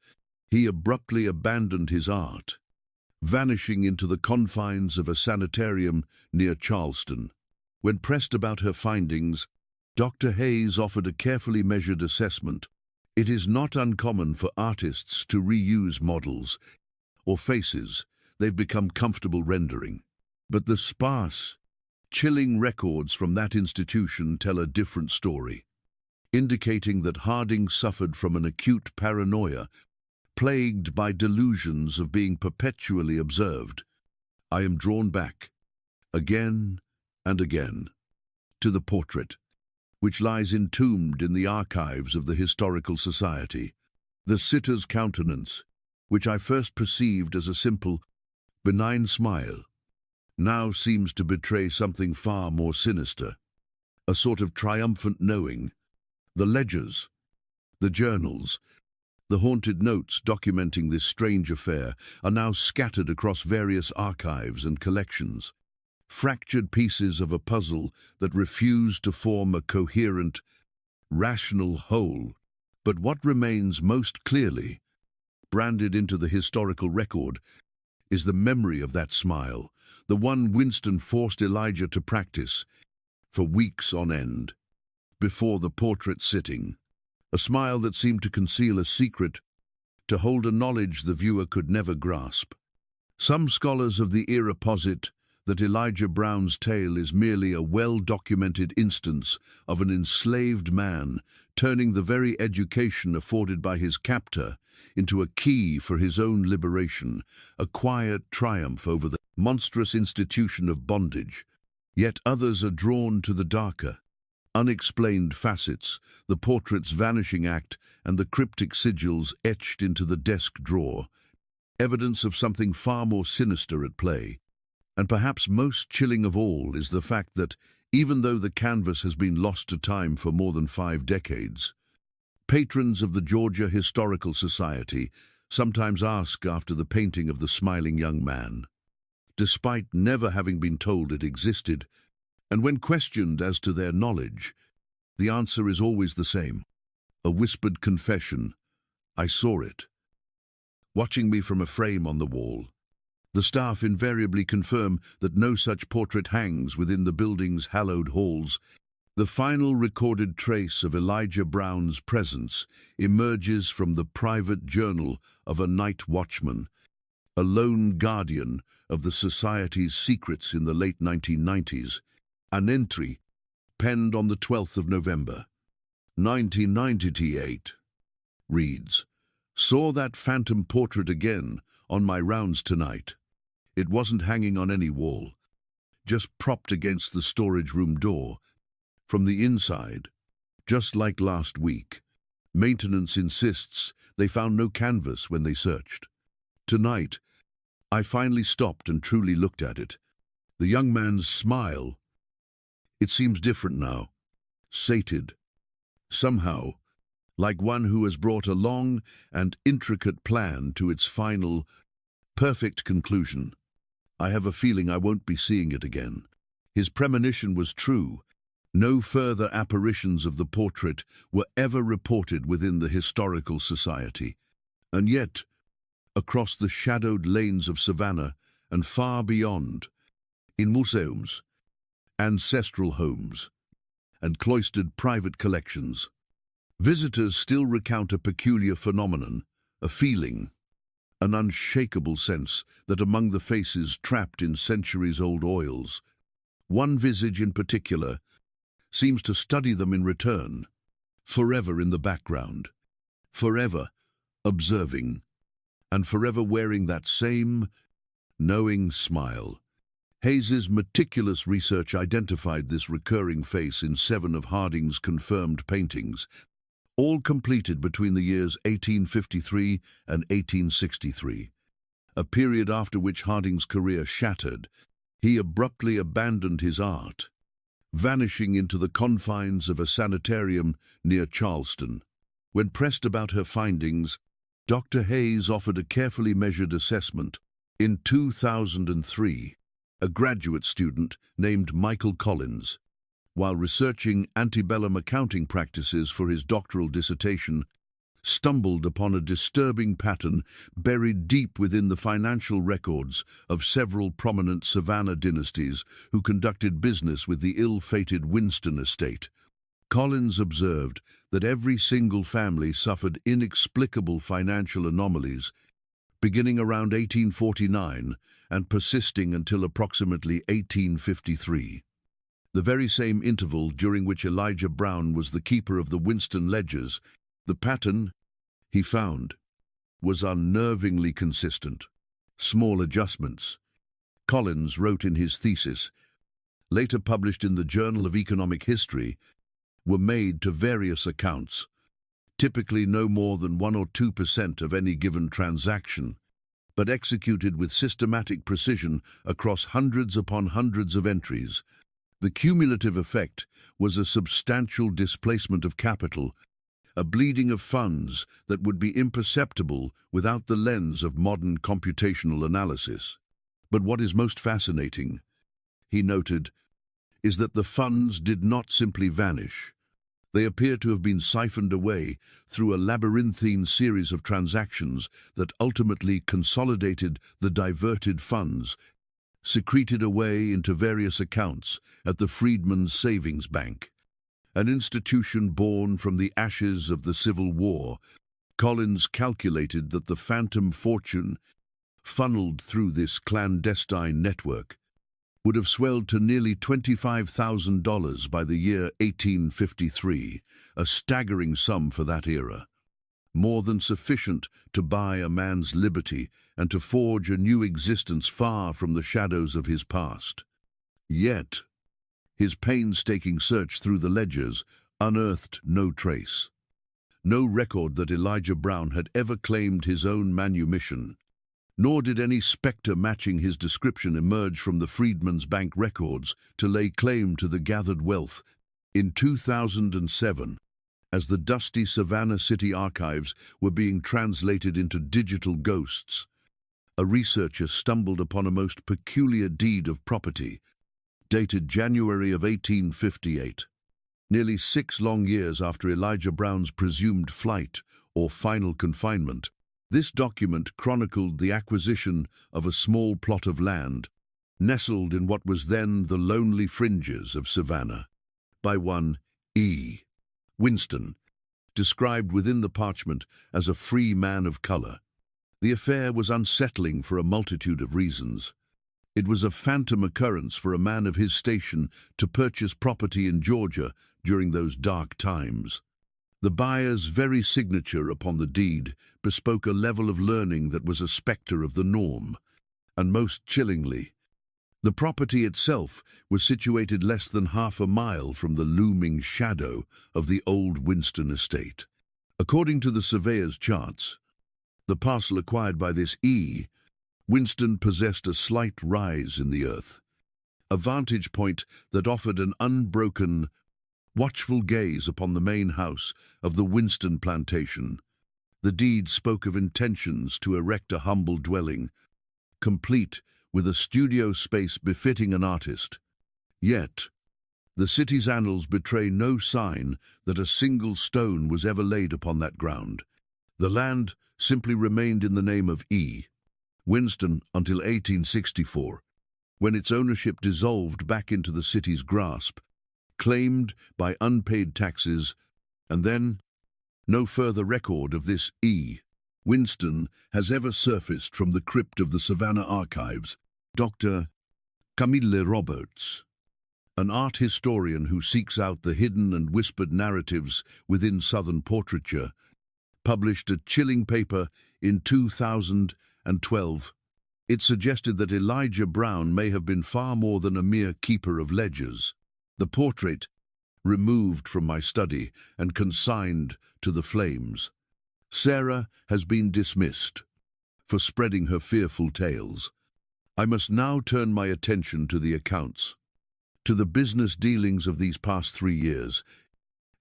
He abruptly abandoned his art, vanishing into the confines of a sanitarium near Charleston. When pressed about her findings, Dr. Hayes offered a carefully measured assessment. It is not uncommon for artists to reuse models or faces they've become comfortable rendering. But the sparse, chilling records from that institution tell a different story, indicating that Harding suffered from an acute paranoia, plagued by delusions of being perpetually observed. I am drawn back, again and again, to the portrait, which lies entombed in the archives of the Historical Society. The sitter's countenance, which I first perceived as a simple, benign smile, now seems to betray something far more sinister, a sort of triumphant knowing. The ledgers, the journals, the haunted notes documenting this strange affair are now scattered across various archives and collections, fractured pieces of a puzzle that refuse to form a coherent, rational whole. But what remains most clearly branded into the historical record is the memory of that smile, the one Winston forced Elijah to practice for weeks on end before the portrait sitting, a smile that seemed to conceal a secret, to hold a knowledge the viewer could never grasp. Some scholars of the era posit that Elijah Brown's tale is merely a well-documented instance of an enslaved man turning the very education afforded by his captor into a key for his own liberation, a quiet triumph over the monstrous institution of bondage. Yet others are drawn to the darker, unexplained facets, the portrait's vanishing act and the cryptic sigils etched into the desk drawer, evidence of something far more sinister at play. And perhaps most chilling of all is the fact that, even though the canvas has been lost to time for more than 5 decades, patrons of the Georgia Historical Society sometimes ask after the painting of the smiling young man, despite never having been told it existed, and when questioned as to their knowledge, the answer is always the same, a whispered confession: "I saw it, watching me from a frame on the wall." The staff invariably confirm that no such portrait hangs within the building's hallowed halls. The final recorded trace of Elijah Brown's presence emerges from the private journal of a night watchman, a lone guardian of the Society's secrets in the late 1990s. An entry penned on the 12th of November, 1998, reads, "Saw that phantom portrait again on my rounds tonight. It wasn't hanging on any wall, just propped against the storage room door. From the inside, just like last week, maintenance insists they found no canvas when they searched. Tonight, I finally stopped and truly looked at it. The young man's smile, it seems different now, sated, somehow, like one who has brought a long and intricate plan to its final, perfect conclusion. I have a feeling I won't be seeing it again." His premonition was true. No further apparitions of the portrait were ever reported within the Historical Society. And yet, across the shadowed lanes of Savannah and far beyond, in museums, ancestral homes, and cloistered private collections, visitors still recount a peculiar phenomenon, a feeling, an unshakable sense that among the faces trapped in centuries-old oils, one visage in particular seems to study them in return, forever in the background, forever observing and forever wearing that same knowing smile. Hayes's meticulous research identified this recurring face in 7 of Harding's confirmed paintings, all completed between the years 1853 and 1863, a period after which Harding's career shattered. He abruptly abandoned his art, vanishing into the confines of a sanitarium near Charleston. When pressed about her findings, Dr. Hayes offered a carefully measured assessment. In 2003, a graduate student named Michael Collins, while researching antebellum accounting practices for his doctoral dissertation, stumbled upon a disturbing pattern buried deep within the financial records of several prominent Savannah dynasties who conducted business with the ill-fated Winston Estate. Collins observed that every single family suffered inexplicable financial anomalies, beginning around 1849 and persisting until approximately 1853. The very same interval during which Elijah Brown was the keeper of the Winston ledgers. The pattern, he found, was unnervingly consistent. Small adjustments, Collins wrote in his thesis, later published in the Journal of Economic History, were made to various accounts, typically no more than 1 or 2% of any given transaction, but executed with systematic precision across hundreds upon hundreds of entries. The cumulative effect was a substantial displacement of capital, a bleeding of funds that would be imperceptible without the lens of modern computational analysis. But what is most fascinating, he noted, is that the funds did not simply vanish. They appear to have been siphoned away through a labyrinthine series of transactions that ultimately consolidated the diverted funds, secreted away into various accounts at the Freedmen's Savings Bank, an institution born from the ashes of the Civil War. Collins calculated that the phantom fortune funneled through this clandestine network would have swelled to nearly $25,000 by the year 1853, a staggering sum for that era, more than sufficient to buy a man's liberty and to forge a new existence far from the shadows of his past. Yet, his painstaking search through the ledgers unearthed no trace, no record that Elijah Brown had ever claimed his own manumission, nor did any spectre matching his description emerge from the Freedmen's Bank records to lay claim to the gathered wealth. In 2007, as the dusty Savannah city archives were being translated into digital ghosts, a researcher stumbled upon a most peculiar deed of property, dated January of 1858, nearly 6 long years after Elijah Brown's presumed flight or final confinement. This document chronicled the acquisition of a small plot of land, nestled in what was then the lonely fringes of Savannah, by one E. Winston, described within the parchment as a free man of color. The affair was unsettling for a multitude of reasons. It was a phantom occurrence for a man of his station to purchase property in Georgia during those dark times. The buyer's very signature upon the deed bespoke a level of learning that was a spectre of the norm, and most chillingly, the property itself was situated less than half a mile from the looming shadow of the old Winston Estate. According to the surveyor's charts, the parcel acquired by this E. Winston possessed a slight rise in the earth, a vantage point that offered an unbroken, watchful gaze upon the main house of the Winston plantation. The deed spoke of intentions to erect a humble dwelling, complete with a studio space befitting an artist. Yet, the city's annals betray no sign that a single stone was ever laid upon that ground. The land simply remained in the name of E. Winston until 1864, when its ownership dissolved back into the city's grasp, claimed by unpaid taxes, and then no further record of this E. Winston has ever surfaced from the crypt of the Savannah archives. Dr. Camille Roberts, an art historian who seeks out the hidden and whispered narratives within Southern portraiture, published a chilling paper in 2012. It suggested that Elijah Brown may have been far more than a mere keeper of ledgers. The portrait, removed from my study and consigned to the flames. Sarah has been dismissed for spreading her fearful tales. I must now turn my attention to the accounts, to the business dealings of these past 3 years,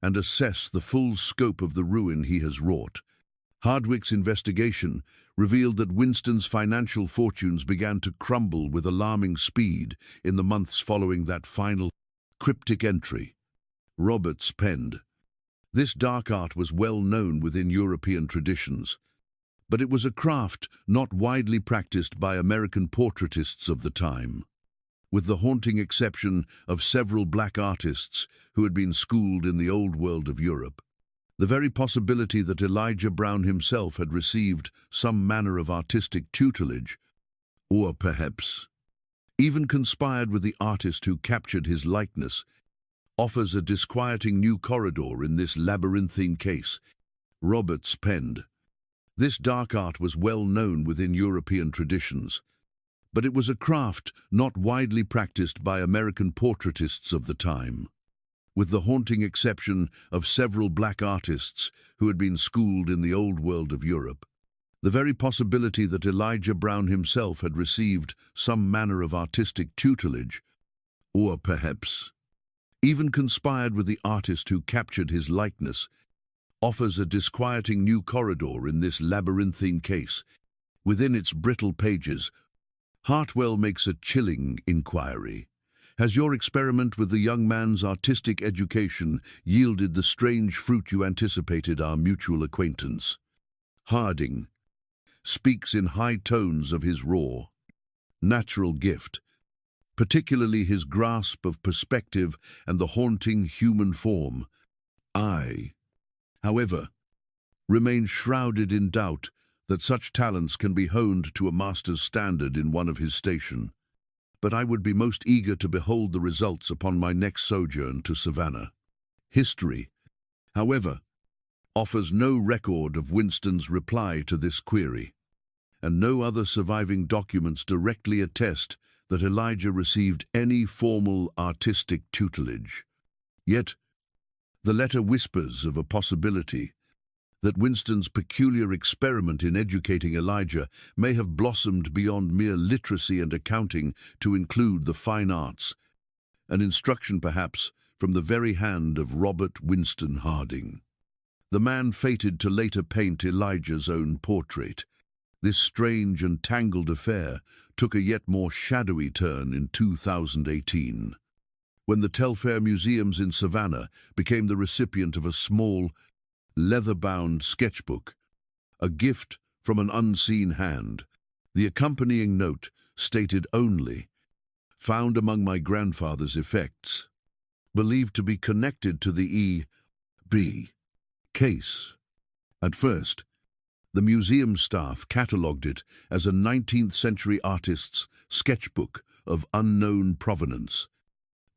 and assess the full scope of the ruin he has wrought. Hardwick's investigation revealed that Winston's financial fortunes began to crumble with alarming speed in the months following that final cryptic entry. Roberts penned, "This dark art was well known within European traditions, but it was a craft not widely practiced by American portraitists of the time. With the haunting exception of several black artists who had been schooled in the old world of Europe, the very possibility that Elijah Brown himself had received some manner of artistic tutelage, or perhaps even conspired with the artist who captured his likeness, offers a disquieting new corridor in this labyrinthine case." Roberts penned, "This dark art was well known within European traditions, but it was a craft not widely practiced by American portraitists of the time. With the haunting exception of several black artists who had been schooled in the old world of Europe, the very possibility that Elijah Brown himself had received some manner of artistic tutelage, or perhaps even conspired with the artist who captured his likeness, offers a disquieting new corridor in this labyrinthine case. Within its brittle pages, Hartwell makes a chilling inquiry. Has your experiment with the young man's artistic education yielded the strange fruit you anticipated, our mutual acquaintance? Harding speaks in high tones of his raw, natural gift, particularly his grasp of perspective and the haunting human form. I, however, remain shrouded in doubt that such talents can be honed to a master's standard in one of his station. But I would be most eager to behold the results upon my next sojourn to Savannah. History, however, offers no record of Winston's reply to this query, and no other surviving documents directly attest that Elijah received any formal artistic tutelage. Yet, the letter whispers of a possibility that Winston's peculiar experiment in educating Elijah may have blossomed beyond mere literacy and accounting to include the fine arts, an instruction perhaps from the very hand of Robert Winston Harding, the man fated to later paint Elijah's own portrait. This strange and tangled affair took a yet more shadowy turn in 2018, when the Telfair Museums in Savannah became the recipient of a small, leather-bound sketchbook, a gift from an unseen hand. The accompanying note stated only, "Found among my grandfather's effects," believed to be connected to the E.B. case. At first, the museum staff catalogued it as a 19th-century artist's sketchbook of unknown provenance,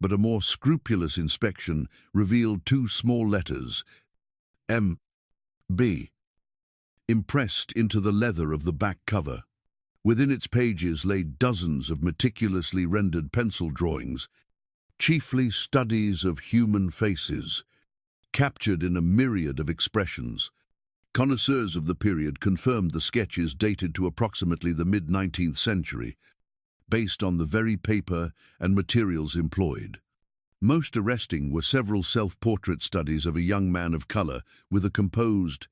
but a more scrupulous inspection revealed 2 small letters, M.B., impressed into the leather of the back cover. Within its pages lay dozens of meticulously rendered pencil drawings, chiefly studies of human faces, captured in a myriad of expressions. Connoisseurs of the period confirmed the sketches dated to approximately the mid-19th century, based on the very paper and materials employed. Most arresting were several self-portrait studies of a young man of color with a composed,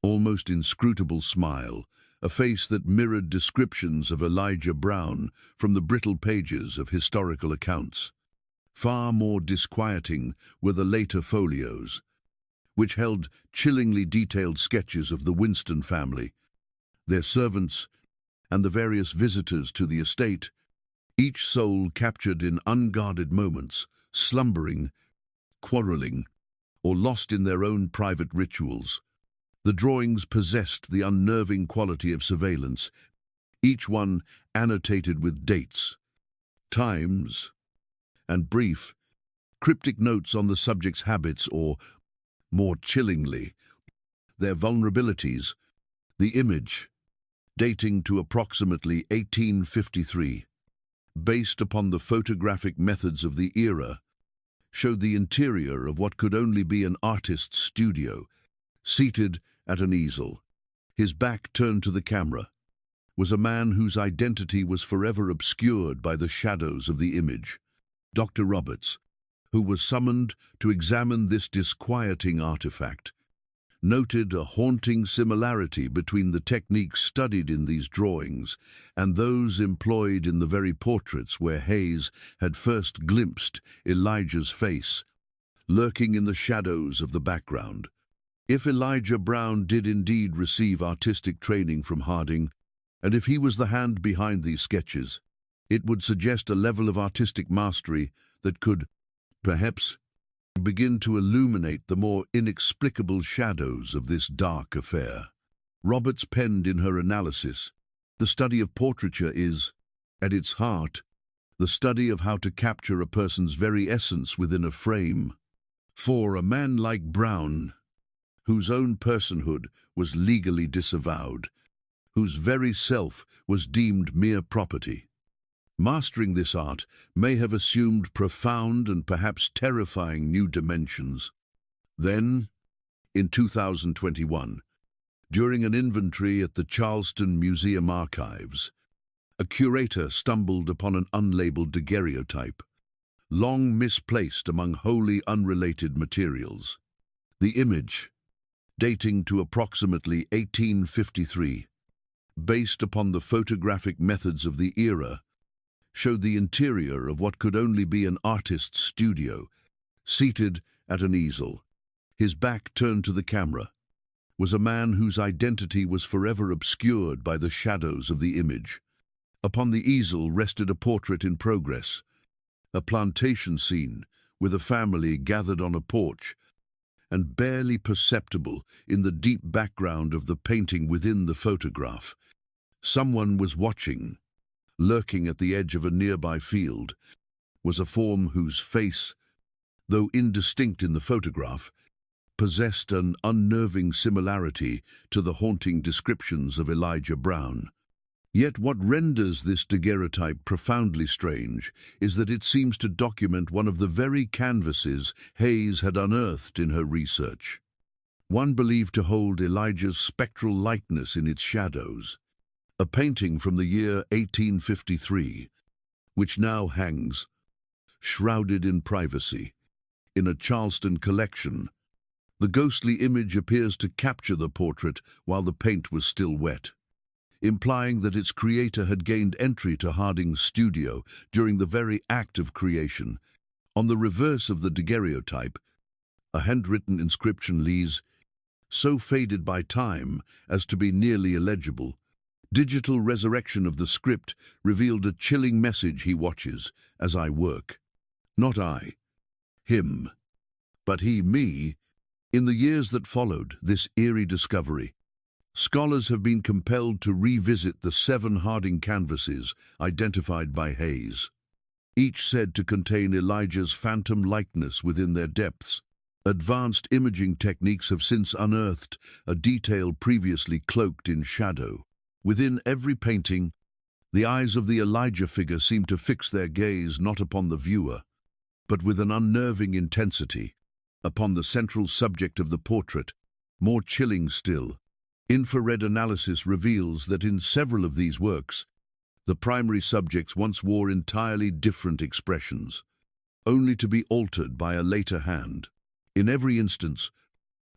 almost inscrutable smile, a face that mirrored descriptions of Elijah Brown from the brittle pages of historical accounts. Far more disquieting were the later folios, which held chillingly detailed sketches of the Winston family, their servants, and the various visitors to the estate, each soul captured in unguarded moments, slumbering, quarreling, or lost in their own private rituals. The drawings possessed the unnerving quality of surveillance, each one annotated with dates, times, and brief, cryptic notes on the subject's habits or, more chillingly, their vulnerabilities. The image, dating to approximately 1853, based upon the photographic methods of the era, showed the interior of what could only be an artist's studio, seated at an easel. His back turned to the camera, was a man whose identity was forever obscured by the shadows of the image. Dr. Roberts, who was summoned to examine this disquieting artifact, noted a haunting similarity between the techniques studied in these drawings and those employed in the very portraits where Hayes had first glimpsed Elijah's face, lurking in the shadows of the background. If Elijah Brown did indeed receive artistic training from Harding, and if he was the hand behind these sketches, it would suggest a level of artistic mastery that could, perhaps, begin to illuminate the more inexplicable shadows of this dark affair. Roberts penned in her analysis, "The study of portraiture is, at its heart, the study of how to capture a person's very essence within a frame. For a man like Brown, whose own personhood was legally disavowed, whose very self was deemed mere property, mastering this art may have assumed profound and perhaps terrifying new dimensions." Then, in 2021, during an inventory at the Charleston Museum Archives, a curator stumbled upon an unlabeled daguerreotype, long misplaced among wholly unrelated materials. The image, dating to approximately 1853, based upon the photographic methods of the era, showed the interior of what could only be an artist's studio, seated at an easel. His back turned to the camera, was a man whose identity was forever obscured by the shadows of the image. Upon the easel rested a portrait in progress, a plantation scene with a family gathered on a porch, and barely perceptible in the deep background of the painting within the photograph. Someone was watching. Lurking at the edge of a nearby field was a form whose face, though indistinct in the photograph, possessed an unnerving similarity to the haunting descriptions of Elijah Brown. Yet what renders this daguerreotype profoundly strange is that it seems to document one of the very canvases Hayes had unearthed in her research, one believed to hold Elijah's spectral likeness in its shadows. A painting from the year 1853, which now hangs, shrouded in privacy, in a Charleston collection. The ghostly image appears to capture the portrait while the paint was still wet, implying that its creator had gained entry to Harding's studio during the very act of creation. On the reverse of the daguerreotype, a handwritten inscription leads, so faded by time as to be nearly illegible. Digital resurrection of the script revealed a chilling message: he watches as I work. Not I, him, but he, me. In the years that followed this eerie discovery, scholars have been compelled to revisit the 7 Harding canvases identified by Hayes, each said to contain Elijah's phantom likeness within their depths. Advanced imaging techniques have since unearthed a detail previously cloaked in shadow. Within every painting, the eyes of the Elijah figure seem to fix their gaze not upon the viewer, but with an unnerving intensity, upon the central subject of the portrait. More chilling still, infrared analysis reveals that in several of these works, the primary subjects once wore entirely different expressions, only to be altered by a later hand. In every instance,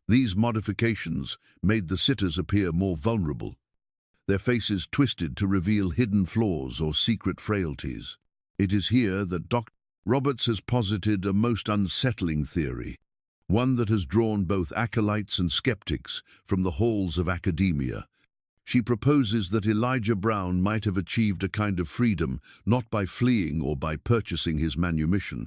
these modifications made the sitters appear more vulnerable, their faces twisted to reveal hidden flaws or secret frailties. It is here that Dr. Roberts has posited a most unsettling theory, one that has drawn both acolytes and skeptics from the halls of academia. She proposes that Elijah Brown might have achieved a kind of freedom not by fleeing or by purchasing his manumission,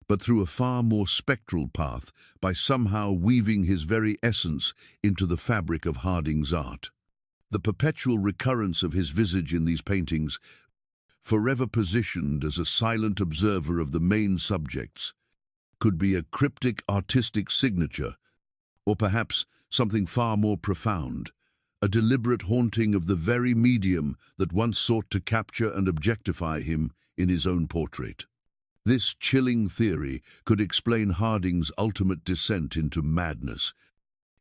but through a far more spectral path, by somehow weaving his very essence into the fabric of Harding's art. The perpetual recurrence of his visage in these paintings, forever positioned as a silent observer of the main subjects, could be a cryptic artistic signature, or perhaps something far more profound, a deliberate haunting of the very medium that once sought to capture and objectify him in his own portrait. This chilling theory could explain Harding's ultimate descent into madness,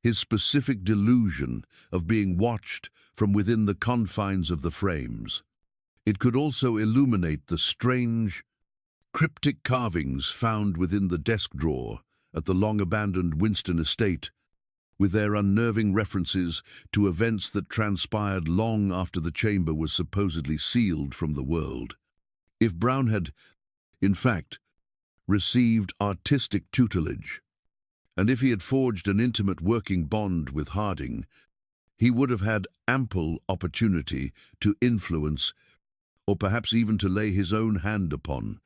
his specific delusion of being watched from within the confines of the frames. It could also illuminate the strange, cryptic carvings found within the desk drawer at the long-abandoned Winston Estate, with their unnerving references to events that transpired long after the chamber was supposedly sealed from the world. If Brown had, in fact, received artistic tutelage, and if he had forged an intimate working bond with Harding, he would have had ample opportunity to influence, or perhaps even to lay his own hand upon,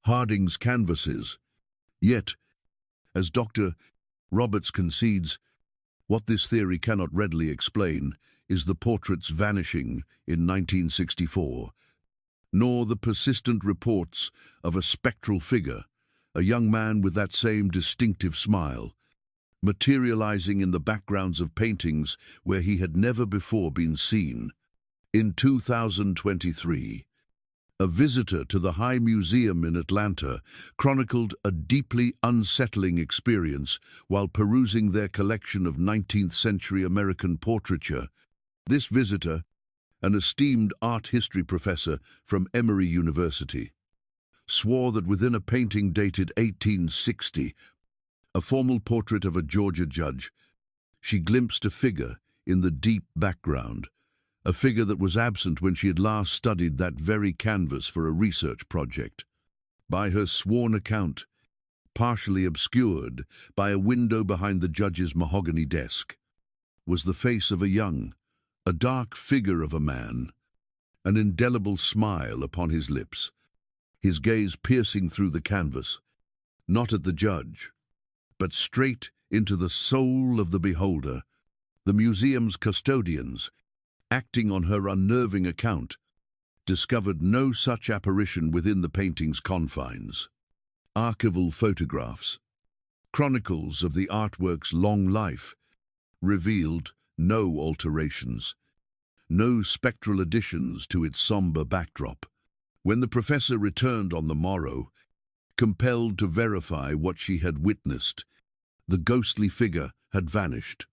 Harding's canvases. Yet, as Dr. Roberts concedes, what this theory cannot readily explain is the portrait's vanishing in 1964, nor the persistent reports of a spectral figure, a young man with that same distinctive smile, materializing in the backgrounds of paintings where he had never before been seen. In 2023, a visitor to the High Museum in Atlanta chronicled a deeply unsettling experience while perusing their collection of 19th-century American portraiture. This visitor, an esteemed art history professor from Emory University, swore that within a painting dated 1860, a formal portrait of a Georgia judge, she glimpsed a figure in the deep background, a figure that was absent when she had last studied that very canvas for a research project. By her sworn account, partially obscured by a window behind the judge's mahogany desk, was the face of a dark figure of a man, an indelible smile upon his lips, his gaze piercing through the canvas, not at the judge, but straight into the soul of the beholder. The museum's custodians, acting on her unnerving account, discovered no such apparition within the painting's confines. Archival photographs, chronicles of the artwork's long life, revealed no alterations, no spectral additions to its somber backdrop. When the professor returned on the morrow, compelled to verify what she had witnessed, the ghostly figure had vanished.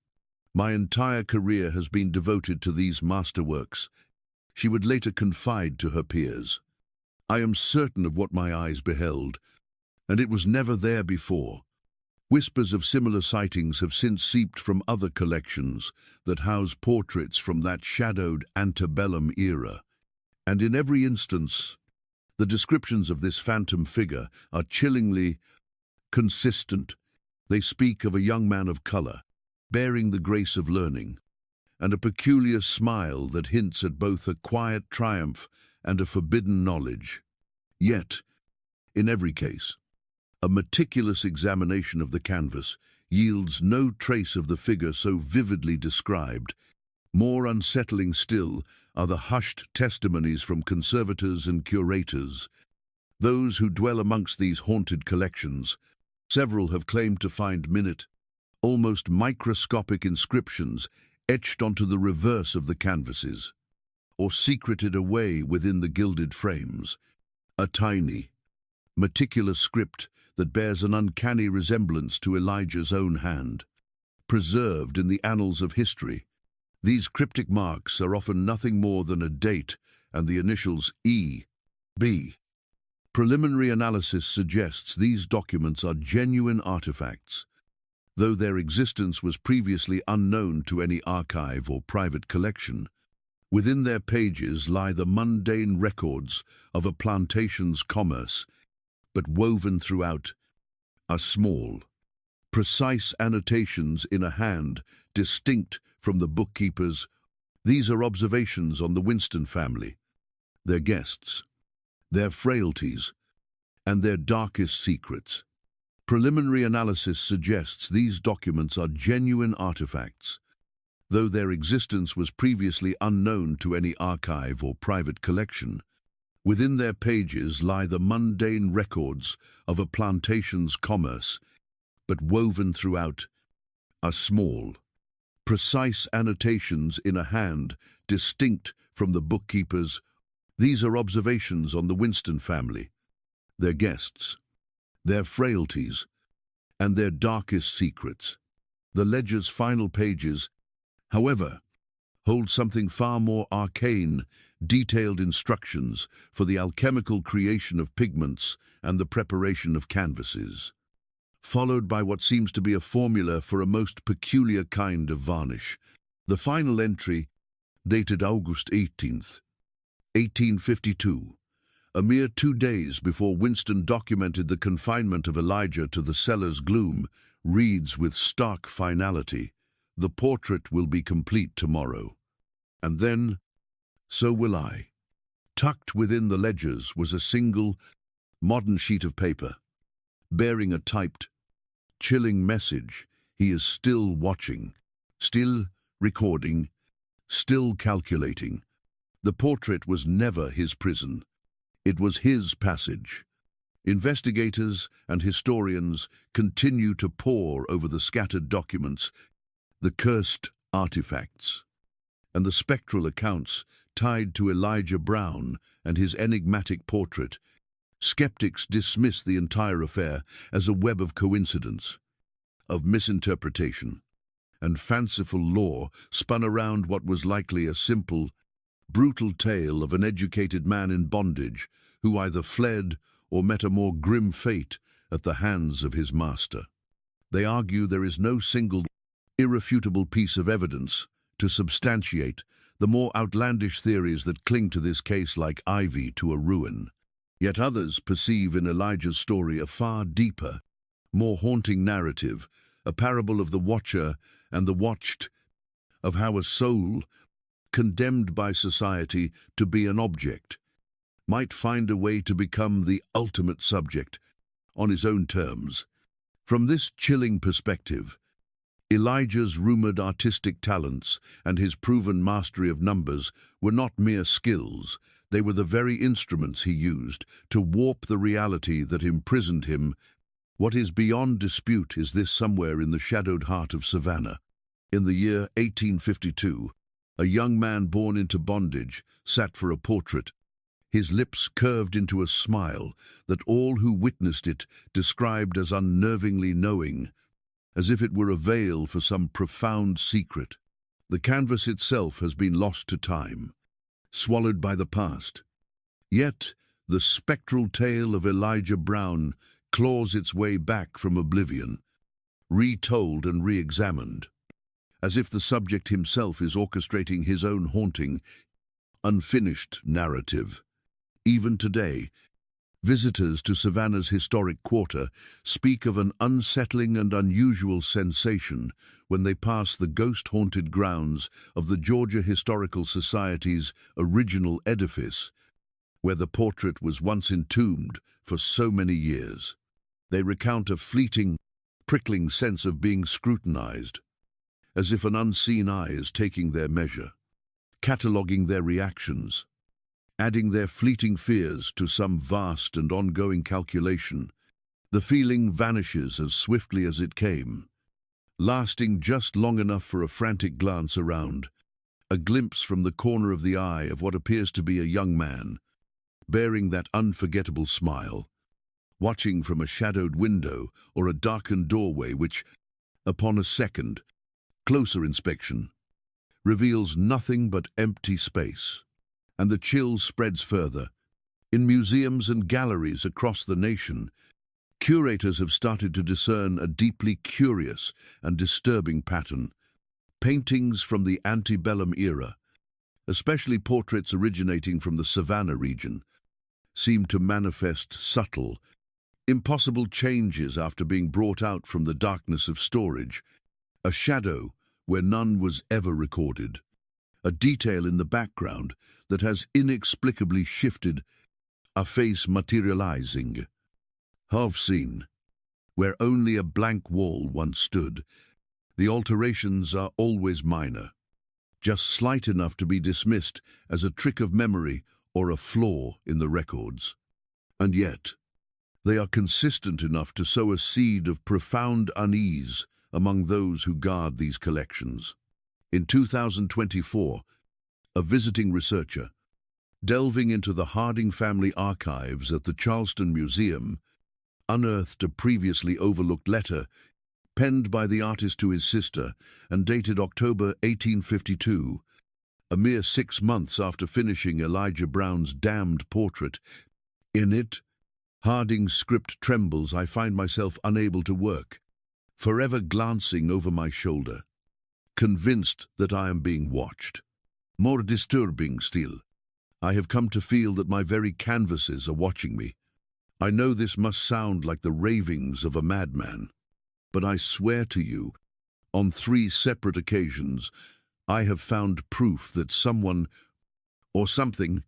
"My entire career has been devoted to these masterworks," she would later confide to her peers. "I am certain of what my eyes beheld, and it was never there before." Whispers of similar sightings have since seeped from other collections that house portraits from that shadowed antebellum era, and in every instance, the descriptions of this phantom figure are chillingly consistent. They speak of a young man of color, bearing the grace of learning, and a peculiar smile that hints at both a quiet triumph and a forbidden knowledge. Yet, in every case, a meticulous examination of the canvas yields no trace of the figure so vividly described. More unsettling still are the hushed testimonies from conservators and curators, those who dwell amongst these haunted collections. Several have claimed to find almost microscopic inscriptions etched onto the reverse of the canvases, or secreted away within the gilded frames. A tiny, meticulous script that bears an uncanny resemblance to Elijah's own hand, preserved in the annals of history. These cryptic marks are often nothing more than a date and the initials E.B. Preliminary analysis suggests these documents are genuine artifacts, though their existence was previously unknown to any archive or private collection. Within their pages lie the mundane records of a plantation's commerce, but woven throughout are small, precise annotations in a hand distinct from the bookkeeper's. These are observations on the Winston family, their guests, their frailties, and their darkest secrets. Preliminary analysis suggests these documents are genuine artifacts, though their existence was previously unknown to any archive or private collection. Within their pages lie the mundane records of a plantation's commerce, but woven throughout are small, precise annotations in a hand distinct from the bookkeeper's. These are observations on the Winston family, their guests, their frailties, and their darkest secrets. The ledger's final pages, however, hold something far more arcane, detailed instructions for the alchemical creation of pigments and the preparation of canvases, followed by what seems to be a formula for a most peculiar kind of varnish. The final entry, dated August 18th, 1852, a mere 2 days before Winston documented the confinement of Elijah to the cellar's gloom, reads with stark finality, "The portrait will be complete tomorrow. And then, so will I." Tucked within the ledgers was a single, modern sheet of paper, bearing a typed, chilling message: he is still watching, still recording, still calculating. The portrait was never his prison. It was his passage. Investigators and historians continue to pore over the scattered documents, the cursed artifacts, and the spectral accounts tied to Elijah Brown and his enigmatic portrait. Skeptics dismiss the entire affair as a web of coincidence, of misinterpretation, and fanciful lore spun around what was likely a simple, brutal tale of an educated man in bondage who either fled or met a more grim fate at the hands of his master. They argue there is no single, irrefutable piece of evidence to substantiate the more outlandish theories that cling to this case like ivy to a ruin. Yet others perceive in Elijah's story a far deeper, more haunting narrative, a parable of the watcher and the watched, of how a soul, condemned by society to be an object, might find a way to become the ultimate subject on his own terms. From this chilling perspective, Elijah's rumored artistic talents and his proven mastery of numbers were not mere skills. They were the very instruments he used to warp the reality that imprisoned him. What is beyond dispute is this: somewhere in the shadowed heart of Savannah, in the year 1852, a young man born into bondage sat for a portrait, his lips curved into a smile that all who witnessed it described as unnervingly knowing, as if it were a veil for some profound secret. The canvas itself has been lost to time, swallowed by the past. Yet the spectral tale of Elijah Brown claws its way back from oblivion, retold and re-examined, as if the subject himself is orchestrating his own haunting, unfinished narrative. Even today, visitors to Savannah's historic quarter speak of an unsettling and unusual sensation when they pass the ghost-haunted grounds of the Georgia Historical Society's original edifice, where the portrait was once entombed for so many years. They recount a fleeting, prickling sense of being scrutinized, as if an unseen eye is taking their measure, cataloguing their reactions, adding their fleeting fears to some vast and ongoing calculation. The feeling vanishes as swiftly as it came, lasting just long enough for a frantic glance around, a glimpse from the corner of the eye of what appears to be a young man, bearing that unforgettable smile, watching from a shadowed window or a darkened doorway which, upon a second, closer inspection, reveals nothing but empty space. And the chill spreads further. In museums and galleries across the nation, curators have started to discern a deeply curious and disturbing pattern. Paintings from the antebellum era, especially portraits originating from the Savannah region, seem to manifest subtle, impossible changes after being brought out from the darkness of storage, a shadow where none was ever recorded, a detail in the background that has inexplicably shifted, a face materializing. Half seen, where only a blank wall once stood, the alterations are always minor, just slight enough to be dismissed as a trick of memory or a flaw in the records. And yet, they are consistent enough to sow a seed of profound unease among those who guard these collections. In 2024, a visiting researcher, delving into the Harding family archives at the Charleston Museum, unearthed a previously overlooked letter penned by the artist to his sister and dated October 1852, a mere 6 months after finishing Elijah Brown's damned portrait. In it, Harding's script trembles. I find myself unable to work, forever glancing over my shoulder, convinced that I am being watched. More disturbing still, I have come to feel that my very canvases are watching me. I know this must sound like the ravings of a madman, but I swear to you, on 3 separate occasions, I have found proof that someone or something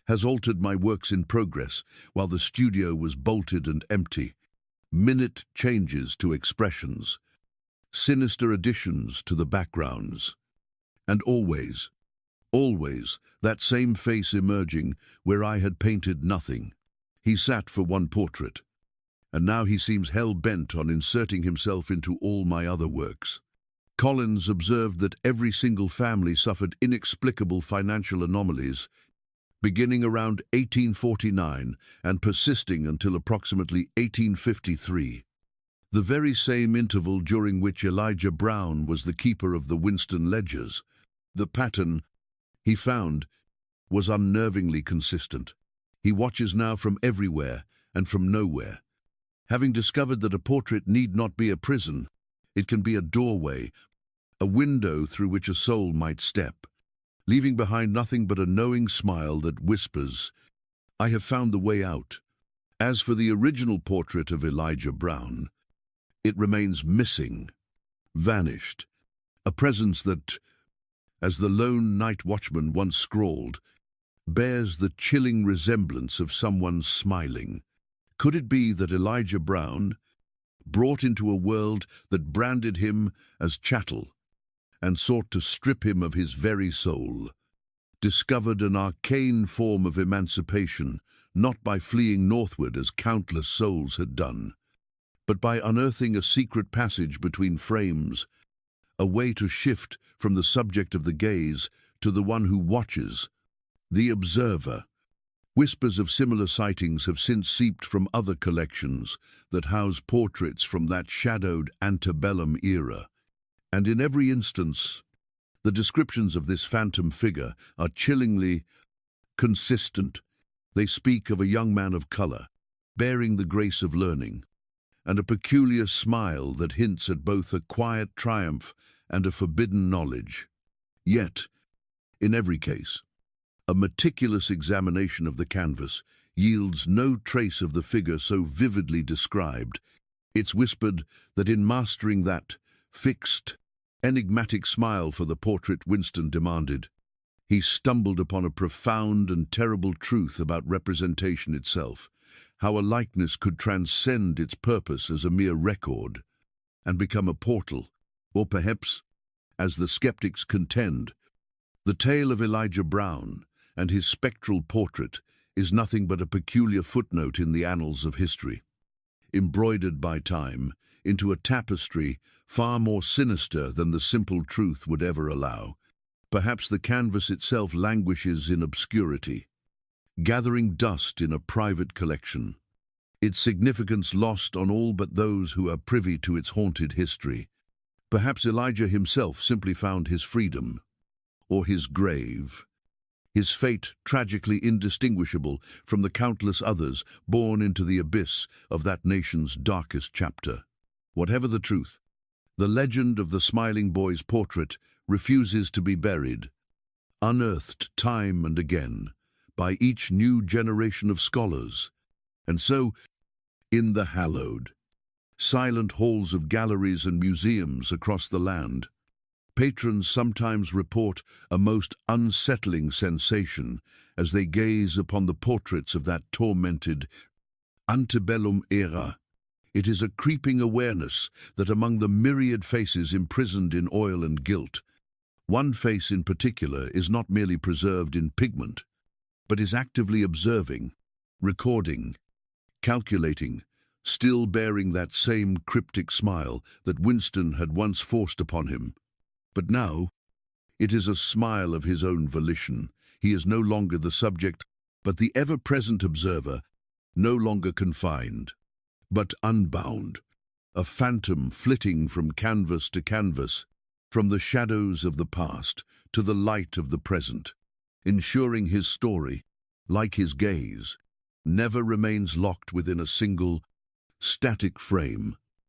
has altered my works in progress while the studio was bolted and empty. Minute changes to expressions, sinister additions to the backgrounds, and always, that same face emerging where I had painted nothing. He sat for one portrait, and now he seems hell-bent on inserting himself into all my other works. Collins observed that every single family suffered inexplicable financial anomalies, beginning around 1849 and persisting until approximately 1853, the very same interval during which Elijah Brown was the keeper of the Winston ledgers. The pattern, he found, was unnervingly consistent. He watches now from everywhere and from nowhere. Having discovered that a portrait need not be a prison, it can be a doorway, a window through which a soul might step, leaving behind nothing but a knowing smile that whispers, "I have found the way out." As for the original portrait of Elijah Brown, it remains missing, vanished, a presence that, as the lone night watchman once scrawled, bears the chilling resemblance of someone smiling. Could it be that Elijah Brown, brought into a world that branded him as chattel and sought to strip him of his very soul, discovered an arcane form of emancipation, not by fleeing northward as countless souls had done, but by unearthing a secret passage between frames, a way to shift from the subject of the gaze to the one who watches, the observer? Whispers of similar sightings have since seeped from other collections that house portraits from that shadowed antebellum era, and in every instance, the descriptions of this phantom figure are chillingly consistent. They speak of a young man of color, bearing the grace of learning, and a peculiar smile that hints at both a quiet triumph and a forbidden knowledge. Yet, in every case, a meticulous examination of the canvas yields no trace of the figure so vividly described. It's whispered that in mastering that fixed, enigmatic smile for the portrait Winston demanded, he stumbled upon a profound and terrible truth about representation itself, how a likeness could transcend its purpose as a mere record and become a portal, or perhaps, as the skeptics contend, the tale of Elijah Brown and his spectral portrait is nothing but a peculiar footnote in the annals of history, embroidered by time into a tapestry far more sinister than the simple truth would ever allow. Perhaps the canvas itself languishes in obscurity, gathering dust in a private collection, its significance lost on all but those who are privy to its haunted history. Perhaps Elijah himself simply found his freedom, or his grave, his fate tragically indistinguishable from the countless others born into the abyss of that nation's darkest chapter. Whatever the truth, the legend of the smiling boy's portrait refuses to be buried, unearthed time and again by each new generation of scholars. And so, in the hallowed, silent halls of galleries and museums across the land, patrons sometimes report a most unsettling sensation as they gaze upon the portraits of that tormented antebellum era. It is a creeping awareness that among the myriad faces imprisoned in oil and guilt, one face in particular is not merely preserved in pigment, but is actively observing, recording, calculating, still bearing that same cryptic smile that Winston had once forced upon him. But now, It is a smile of his own volition. He is no longer the subject, but the ever-present observer, no longer confined, but unbound, a phantom flitting from canvas to canvas, from the shadows of the past to the light of the present, ensuring his story, like his gaze, never remains locked within a single, static frame.